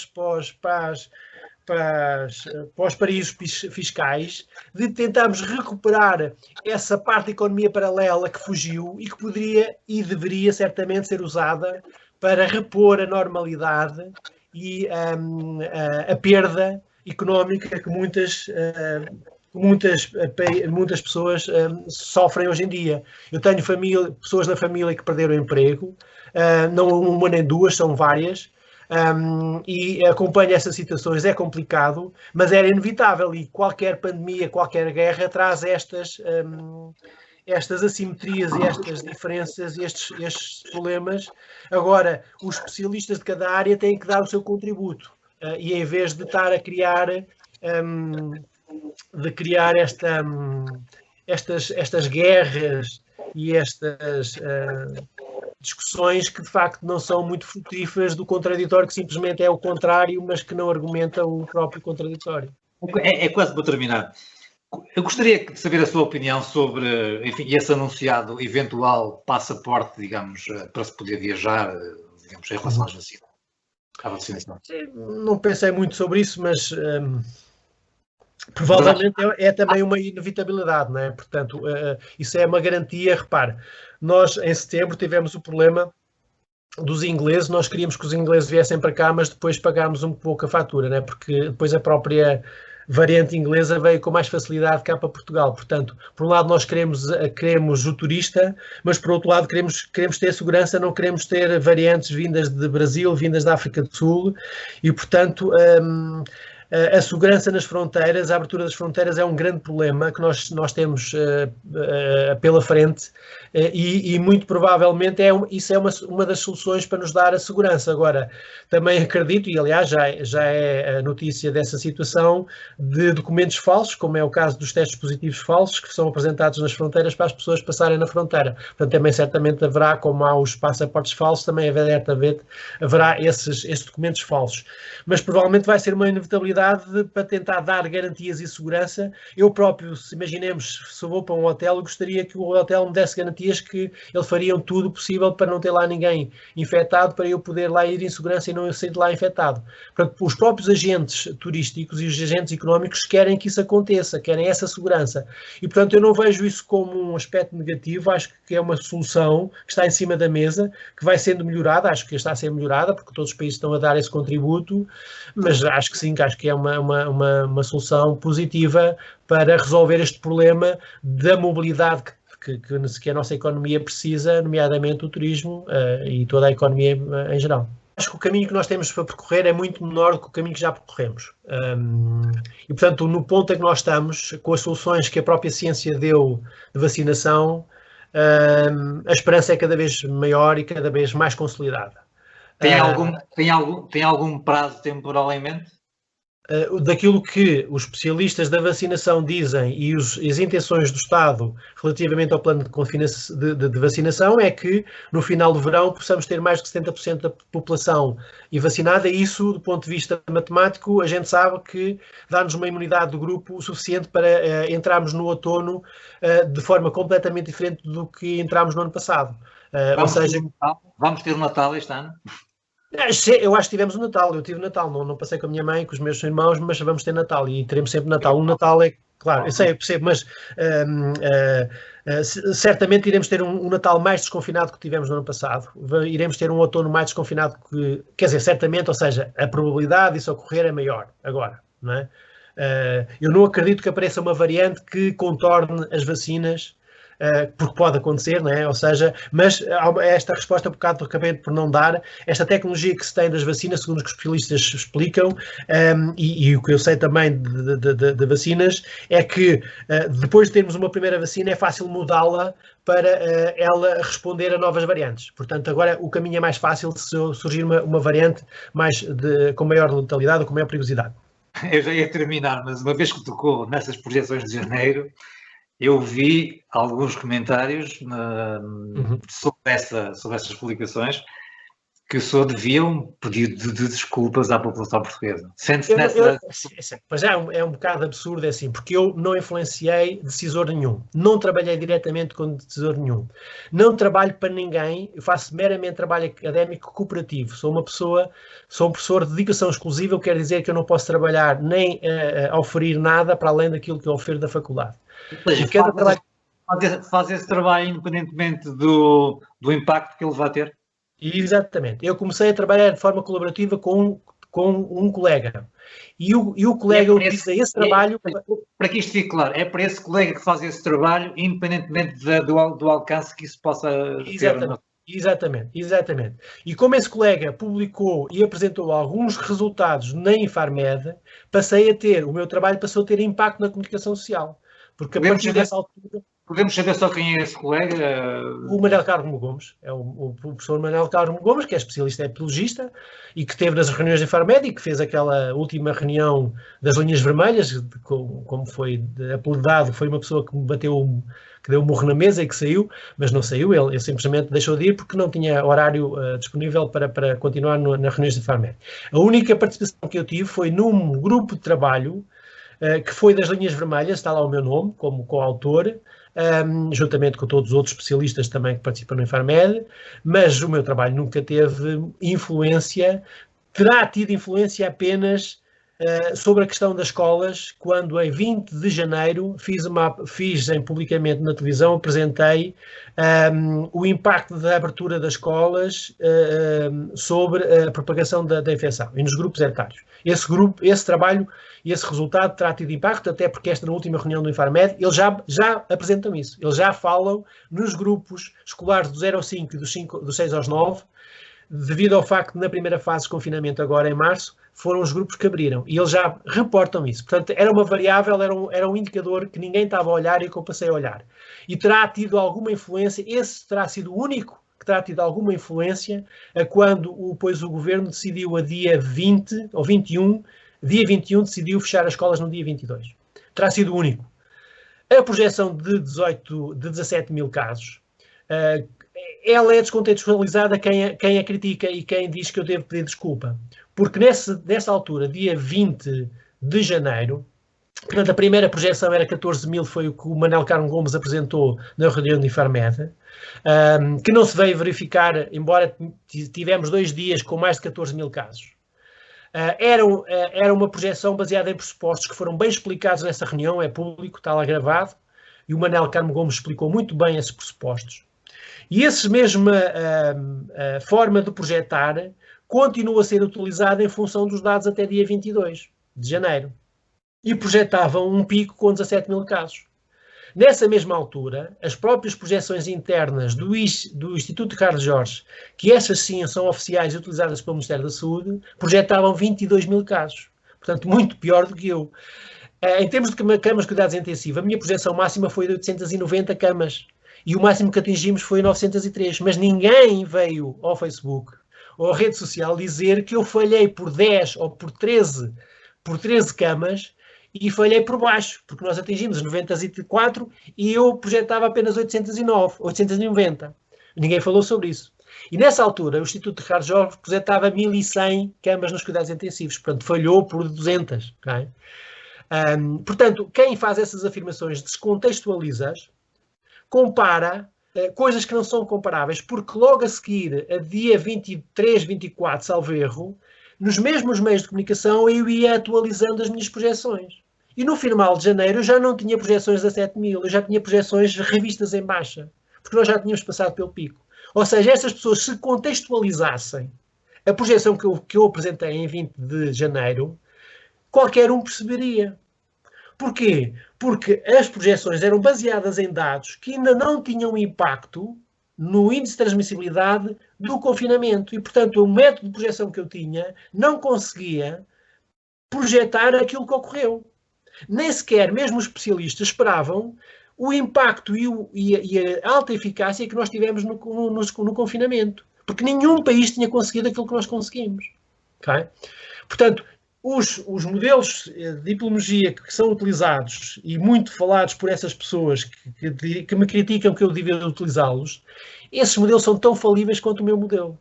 os paraísos fiscais, de tentarmos recuperar essa parte da economia paralela que fugiu e que poderia e deveria certamente ser usada para repor a normalidade e a perda económica que muitas pessoas sofrem hoje em dia. Eu tenho pessoas na família que perderam o emprego, não uma nem duas, são várias, e acompanho essas situações. É complicado, mas era inevitável, e qualquer pandemia, qualquer guerra traz estas assimetrias e estas diferenças e estes problemas. Agora, os especialistas de cada área têm que dar o seu contributo, e em vez de estar a criar estas guerras e estas discussões que de facto não são muito frutíferas, do contraditório que simplesmente é o contrário, mas que não argumenta o próprio contraditório. É quase para terminar. Eu gostaria de saber a sua opinião sobre, enfim, esse anunciado eventual passaporte, digamos, para se poder viajar, digamos, em relação à vacinação. Não pensei muito sobre isso, mas Provavelmente é também uma inevitabilidade, não é? Portanto, isso é uma garantia. Repare, nós em setembro tivemos o problema dos ingleses, nós queríamos que os ingleses viessem para cá, mas depois pagámos um pouco a fatura, né? Porque depois a própria variante inglesa veio com mais facilidade cá para Portugal. Portanto, por um lado nós queremos o turista, mas por outro lado queremos ter segurança, não queremos ter variantes vindas de Brasil, vindas da África do Sul e, portanto, a segurança nas fronteiras, a abertura das fronteiras é um grande problema que nós temos pela frente e muito provavelmente isso é uma das soluções para nos dar a segurança. Agora, também acredito, e aliás já é a notícia dessa situação, de documentos falsos, como é o caso dos testes positivos falsos, que são apresentados nas fronteiras para as pessoas passarem na fronteira. Portanto, também certamente haverá, como há os passaportes falsos, também haverá esses documentos falsos. Mas provavelmente vai ser uma inevitabilidade para tentar dar garantias e segurança. Eu próprio, se imaginemos, se eu vou para um hotel, eu gostaria que o hotel me desse garantias que eles fariam tudo possível para não ter lá ninguém infectado, para eu poder lá ir em segurança e não sair de lá infectado. Portanto, os próprios agentes turísticos e os agentes económicos querem que isso aconteça, querem essa segurança. E, portanto, eu não vejo isso como um aspecto negativo, acho que é uma solução que está em cima da mesa, que vai sendo melhorada, acho que está a ser melhorada, porque todos os países estão a dar esse contributo, mas acho que sim, acho que é uma solução positiva para resolver este problema da mobilidade que a nossa economia precisa, nomeadamente o turismo e toda a economia em geral. Acho que o caminho que nós temos para percorrer é muito menor do que o caminho que já percorremos. E, portanto, no ponto em que nós estamos, com as soluções que a própria ciência deu de vacinação, a esperança é cada vez maior e cada vez mais consolidada. Tem algum prazo temporal em mente? Daquilo que os especialistas da vacinação dizem e as intenções do Estado relativamente ao plano de vacinação é que no final do verão possamos ter mais de 70% da população vacinada e isso, do ponto de vista matemático, a gente sabe que dá-nos uma imunidade do grupo o suficiente para entrarmos no outono de forma completamente diferente do que entramos no ano passado. Vamos ter o Natal este ano? Eu acho que tivemos o Natal, eu tive Natal, não passei com a minha mãe, com os meus irmãos, mas vamos ter Natal e teremos sempre Natal. Um Natal é, claro, eu sei, eu percebo, mas certamente iremos ter um Natal mais desconfinado que tivemos no ano passado. Iremos ter um outono mais desconfinado quer dizer, certamente, ou seja, a probabilidade disso ocorrer é maior agora, não é? Eu não acredito que apareça uma variante que contorne as vacinas, porque pode acontecer, não é? Ou seja, mas esta resposta, um bocado acabei por não dar, esta tecnologia que se tem das vacinas, segundo os que os especialistas explicam, e o que eu sei também de vacinas, é que depois de termos uma primeira vacina é fácil mudá-la para ela responder a novas variantes. Portanto, agora o caminho é mais fácil se surgir uma variante com maior letalidade ou com maior perigosidade. Eu já ia terminar, mas uma vez que tocou nessas projeções de janeiro, eu vi alguns comentários sobre essas publicações que o senhor devia um pedido de desculpas à população portuguesa. Sente-se nessa... Mas é um bocado absurdo, é assim, porque eu não influenciei decisor nenhum, não trabalhei diretamente com decisor nenhum, não trabalho para ninguém, eu faço meramente trabalho académico cooperativo, sou um professor de dedicação exclusiva, o que quer dizer que eu não posso trabalhar nem a oferir nada para além daquilo que eu ofero da faculdade. Ou seja, faz esse trabalho independentemente do impacto que ele vai ter? Exatamente. Eu comecei a trabalhar de forma colaborativa com um colega. E o colega utiliza esse trabalho... Para que isto fique claro, é para esse colega que faz esse trabalho, independentemente do alcance que isso possa ter. Exatamente. E como esse colega publicou e apresentou alguns resultados na Infarmed, o meu trabalho passou a ter impacto na comunicação social. Porque a partir dessa altura... Podemos saber só quem é esse colega? O Manuel Carmo Gomes. É o professor Manuel Carmo Gomes, que é especialista epidemiologista e que esteve nas reuniões da Infarmed e que fez aquela última reunião das linhas vermelhas, como foi apelidado, foi uma pessoa que me bateu, que deu um murro na mesa e que saiu, mas não saiu, ele simplesmente deixou de ir porque não tinha horário disponível para continuar nas reuniões da Infarmed. A única participação que eu tive foi num grupo de trabalho que foi das linhas vermelhas, está lá o meu nome como coautor, juntamente com todos os outros especialistas também que participam no Infarmed, mas o meu trabalho nunca teve influência, terá tido influência apenas sobre a questão das escolas, quando em 20 de janeiro fiz publicamente na televisão, apresentei o impacto da abertura das escolas sobre a propagação da infecção e nos grupos etários. Esse trabalho e esse resultado terá tido impacto, até porque esta última reunião do Infarmed, eles já apresentam isso. Eles já falam nos grupos escolares do 0 ao 5 e do 6 aos 9, devido ao facto de, na primeira fase de confinamento, agora em março, foram os grupos que abriram. E eles já reportam isso. Portanto, era uma variável, era um indicador que ninguém estava a olhar e que eu passei a olhar. E terá tido alguma influência, esse terá sido o único que terá tido alguma influência a quando o governo decidiu a dia 20 ou 21, dia 21 decidiu fechar as escolas no dia 22. Terá sido o único. A projeção de 17 mil casos, ela é descontextualizada quem a critica e quem diz que eu devo pedir desculpa. Porque nessa altura, dia 20 de janeiro, portanto, a primeira projeção era 14 mil, foi o que o Manel Carmo Gomes apresentou na reunião de Infarmed, que não se veio verificar, embora tivemos 2 dias com mais de 14 mil casos. Era uma projeção baseada em pressupostos que foram bem explicados nessa reunião, é público, está lá gravado, e o Manel Carmo Gomes explicou muito bem esses pressupostos. E essa mesma forma de projetar continua a ser utilizada em função dos dados até dia 22 de janeiro. E projetavam um pico com 17 mil casos. Nessa mesma altura, as próprias projeções internas do Instituto Carlos Jorge, que essas sim são oficiais e utilizadas pelo Ministério da Saúde, projetavam 22 mil casos. Portanto, muito pior do que eu. Em termos de camas de cuidados intensivos, a minha projeção máxima foi de 890 camas. E o máximo que atingimos foi 903. Mas ninguém veio ao Facebook ou à rede social dizer que eu falhei por 10 ou por 13 camas e falhei por baixo, porque nós atingimos 94 e eu projetava apenas 890. Ninguém falou sobre isso. E nessa altura, o Instituto de Carlos Jorge projetava 1.100 camas nos cuidados intensivos. Portanto, falhou por 200. Okay? Portanto, quem faz essas afirmações descontextualiza-as, compara coisas que não são comparáveis, porque logo a seguir, a dia 23, 24, salvo erro, nos mesmos meios de comunicação eu ia atualizando as minhas projeções. E no final de janeiro eu já não tinha projeções a 7 mil, eu já tinha projeções revistas em baixa, porque nós já tínhamos passado pelo pico. Ou seja, essas pessoas, se contextualizassem a projeção que eu apresentei em 20 de janeiro, qualquer um perceberia. Porquê? Porque as projeções eram baseadas em dados que ainda não tinham impacto no índice de transmissibilidade do confinamento. E, portanto, o método de projeção que eu tinha não conseguia projetar aquilo que ocorreu. Nem sequer, mesmo os especialistas, esperavam o impacto e a alta eficácia que nós tivemos no confinamento. Porque nenhum país tinha conseguido aquilo que nós conseguimos. Okay? Portanto, os modelos de epidemiologia que são utilizados e muito falados por essas pessoas que me criticam que eu devia utilizá-los, esses modelos são tão falíveis quanto o meu modelo.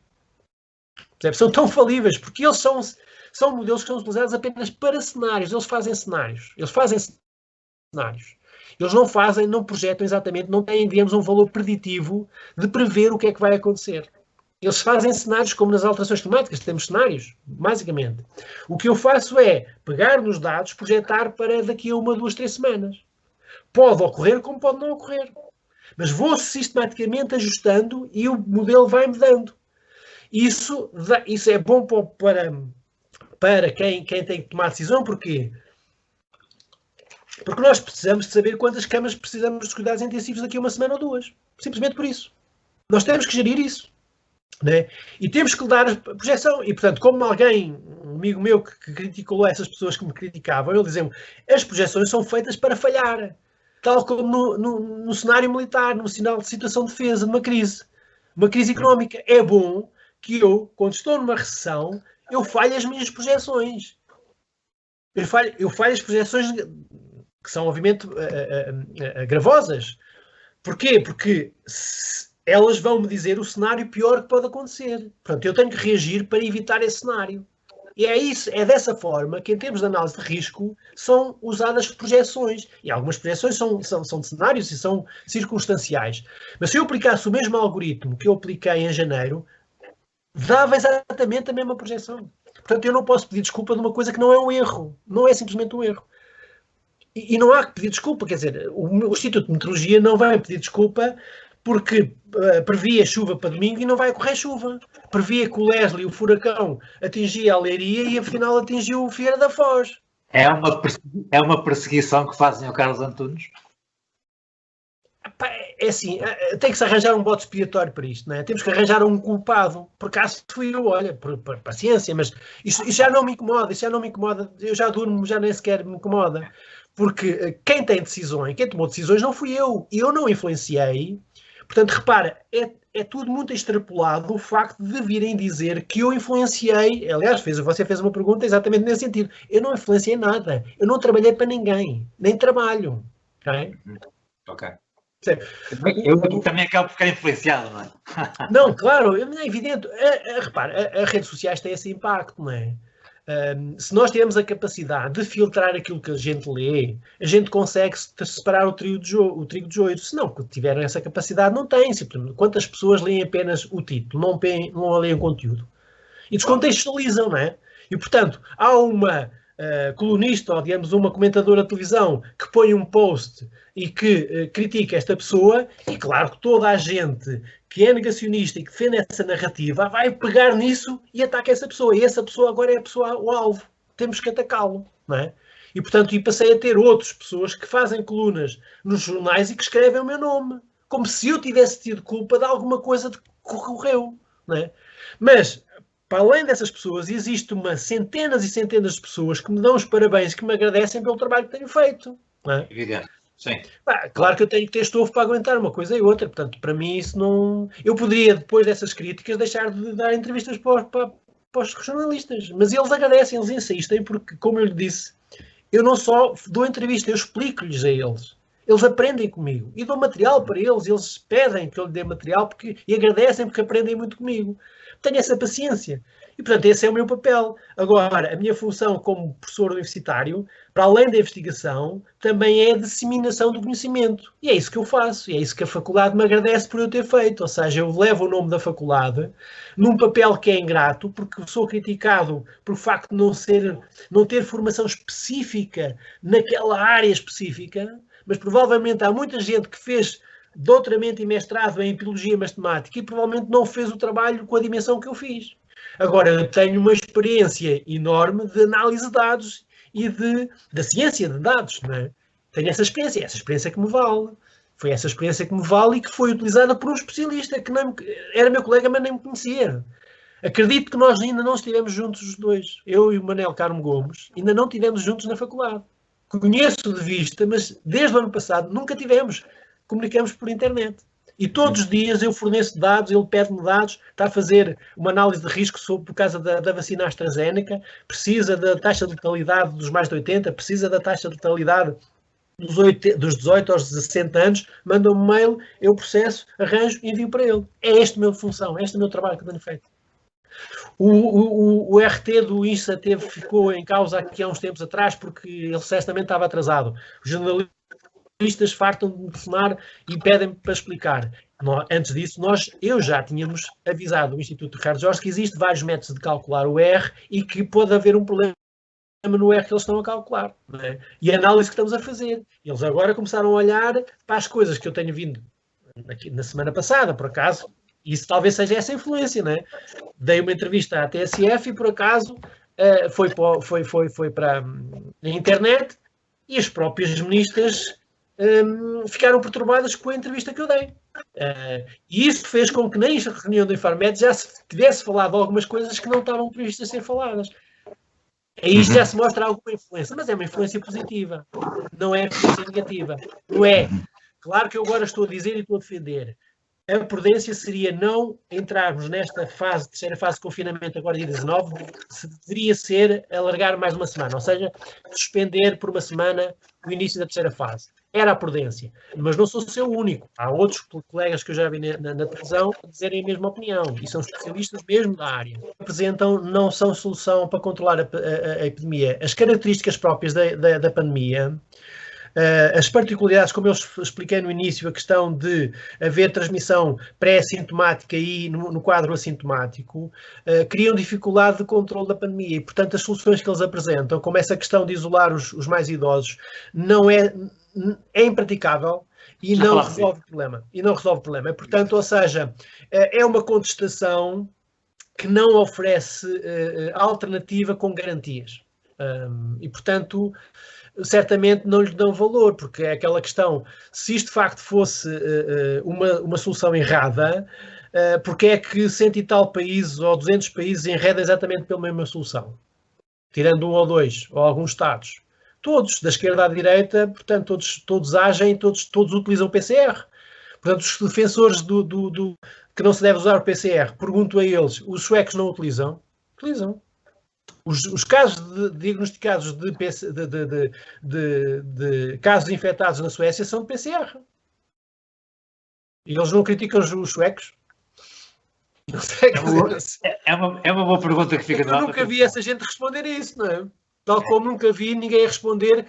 São tão falíveis porque eles são modelos que são utilizados apenas para cenários. Eles fazem cenários. Eles não projetam exatamente, não têm, digamos, um valor preditivo de prever o que é que vai acontecer. Eles fazem cenários como nas alterações climáticas, temos cenários, basicamente. O que eu faço é pegar nos dados, projetar para daqui a 1, 2, 3 semanas. Pode ocorrer como pode não ocorrer. Mas vou sistematicamente ajustando e o modelo vai-me dando. Isso é bom para quem tem que tomar decisão. Porquê? Porque nós precisamos de saber quantas camas precisamos de cuidados intensivos daqui a 1 semana ou 2. Simplesmente por isso. Nós temos que gerir isso. Né? E temos que dar a projeção. E, portanto, como um amigo meu que criticou essas pessoas que me criticavam, ele dizia-me, as projeções são feitas para falhar. Tal como no cenário militar, no sinal de situação de defesa, numa crise económica. É bom que eu, quando estou numa recessão, eu falhe as minhas projeções. Eu falho as projeções que são, obviamente, gravosas. Porquê? Porque elas vão me dizer o cenário pior que pode acontecer. Portanto, eu tenho que reagir para evitar esse cenário. E é dessa forma que, em termos de análise de risco, são usadas projeções. E algumas projeções são de cenários e são circunstanciais. Mas se eu aplicasse o mesmo algoritmo que eu apliquei em janeiro, dava exatamente a mesma projeção. Portanto, eu não posso pedir desculpa de uma coisa que não é um erro. Não é simplesmente um erro. E não há que pedir desculpa. Quer dizer, o Instituto de Meteorologia não vai pedir desculpa porque previa chuva para domingo e não vai ocorrer chuva. Previa que o Leslie, o furacão, atingia a Leiria e afinal atingiu o Figueira da Foz. É uma perseguição que fazem ao Carlos Antunes? É assim, tem que se arranjar um bode expiatório para isto, não é? Temos que arranjar um culpado. Por acaso fui eu, olha, por paciência, mas isso já não me incomoda, eu já durmo, já nem sequer me incomoda. Porque quem tomou decisões não fui eu, e eu não influenciei. Portanto, repara, é tudo muito extrapolado o facto de virem dizer que eu influenciei. Aliás, você fez uma pergunta exatamente nesse sentido. Eu não influenciei nada, eu não trabalhei para ninguém, nem trabalho. Ok. Eu aqui também acabo por ficar influenciado, não é? Não, claro, é evidente. Repara, as redes sociais têm esse impacto, não é? Se nós tivermos a capacidade de filtrar aquilo que a gente lê, a gente consegue separar o trigo de joio. Se não tiverem essa capacidade, não têm. Simplesmente. Quantas pessoas leem apenas o título, não leem o conteúdo? E descontextualizam, não é? E, portanto, há uma colunista, ou digamos uma comentadora de televisão, que põe um post e que critica esta pessoa, e claro que toda a gente que é negacionista e que defende essa narrativa vai pegar nisso e ataca essa pessoa. E essa pessoa agora é a pessoa, o alvo. Temos que atacá-lo, não é? E, portanto, passei a ter outras pessoas que fazem colunas nos jornais e que escrevem o meu nome, como se eu tivesse tido culpa de alguma coisa que ocorreu, não é? Mas, para além dessas pessoas, existe centenas e centenas de pessoas que me dão os parabéns, que me agradecem pelo trabalho que tenho feito, não é? Evidente. Sim. Claro que eu tenho que ter estofo para aguentar uma coisa e outra, portanto, para mim isso não... Eu poderia, depois dessas críticas, deixar de dar entrevistas para os jornalistas, mas eles agradecem, eles insistem, porque, como eu lhe disse, eu não só dou entrevista, eu explico-lhes a eles. Eles aprendem comigo e dou material para eles pedem que eu lhe dê material e agradecem porque aprendem muito comigo. Tenho essa paciência. E, portanto, esse é o meu papel. Agora, a minha função como professor universitário, para além da investigação, também é a disseminação do conhecimento. E é isso que eu faço. E é isso que a faculdade me agradece por eu ter feito. Ou seja, eu levo o nome da faculdade num papel que é ingrato, porque sou criticado por facto de não ter formação específica naquela área específica, mas provavelmente há muita gente que fez doutoramento e mestrado em Biologia e Matemática e provavelmente não fez o trabalho com a dimensão que eu fiz. Agora, eu tenho uma experiência enorme de análise de dados e da ciência de dados, não é? Tenho essa experiência que me vale. Foi essa experiência que me vale e que foi utilizada por um especialista que era meu colega, mas nem me conhecia. Acredito que nós ainda não estivemos juntos os dois. Eu e o Manel Carmo Gomes ainda não estivemos juntos na faculdade. Conheço de vista, mas desde o ano passado nunca tivemos. Comunicamos por internet. E todos os dias eu forneço dados, ele pede-me dados, está a fazer uma análise de risco por causa da vacina AstraZeneca, precisa da taxa de letalidade dos mais de 80, precisa da taxa de letalidade dos 18 aos 60 anos, manda um mail, eu processo, arranjo e envio para ele. É esta a minha função, é este o meu trabalho que eu tenho feito. O RT do INSA ficou em causa aqui há uns tempos atrás porque ele certamente estava atrasado. Os jornalistas fartam de me telefonar e pedem-me para explicar. Antes disso, eu já tínhamos avisado o Instituto Ricardo Jorge que existem vários métodos de calcular o R e que pode haver um problema no R que eles estão a calcular. Não é? E a análise que estamos a fazer. Eles agora começaram a olhar para as coisas que eu tenho vindo aqui na semana passada, por acaso. Isso talvez seja essa influência, não é? Dei uma entrevista à TSF e, por acaso, foi para a internet e as próprias ministras ficaram perturbadas com a entrevista que eu dei. E isso fez com que nem a reunião do Infarmed já se tivesse falado algumas coisas que não estavam previstas a ser faladas. Aí já se mostra alguma influência, mas é uma influência positiva, não é influência negativa. Não é. Claro que eu agora estou a dizer e estou a defender. A prudência seria não entrarmos nesta terceira fase de confinamento agora dia 19, deveria ser alargar mais uma semana, ou seja, suspender por uma semana o início da terceira fase. Era a prudência, mas não sou o seu único. Há outros colegas que eu já vi na televisão a dizerem a mesma opinião, e são especialistas mesmo da área. Não são solução para controlar a epidemia. As características próprias da pandemia as particularidades, como eu expliquei no início, a questão de haver transmissão pré-assintomática e no quadro assintomático, criam dificuldade de controle da pandemia e, portanto, as soluções que eles apresentam, como essa questão de isolar os mais idosos, é impraticável e não resolve o problema. E não resolve o problema. Portanto, ou seja, é uma contestação que não oferece alternativa com garantias. E, portanto, certamente não lhe dão valor, porque é aquela questão, se isto de facto fosse uma solução errada, porque é que 100 e tal países ou 200 países enredam exatamente pela mesma solução? Tirando um ou dois, ou alguns estados. Todos, da esquerda à direita, portanto, todos agem, todos utilizam o PCR. Portanto, os defensores que não se deve usar o PCR, pergunto a eles, os suecos não utilizam? Utilizam. Os casos diagnosticados de casos infectados na Suécia são de PCR. E eles não criticam os suecos? Não sei, é uma boa pergunta que fica no ar. Eu nunca vi essa gente responder a isso, não é? Tal como nunca vi ninguém a responder,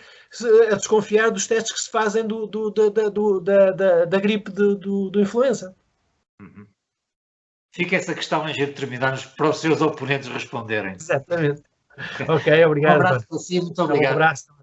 a desconfiar dos testes que se fazem da gripe do influenza. Fica essa questão em jeito de terminarmos para os seus oponentes responderem. Exatamente. Ok, obrigado. Um abraço para si, muito obrigado. Um abraço.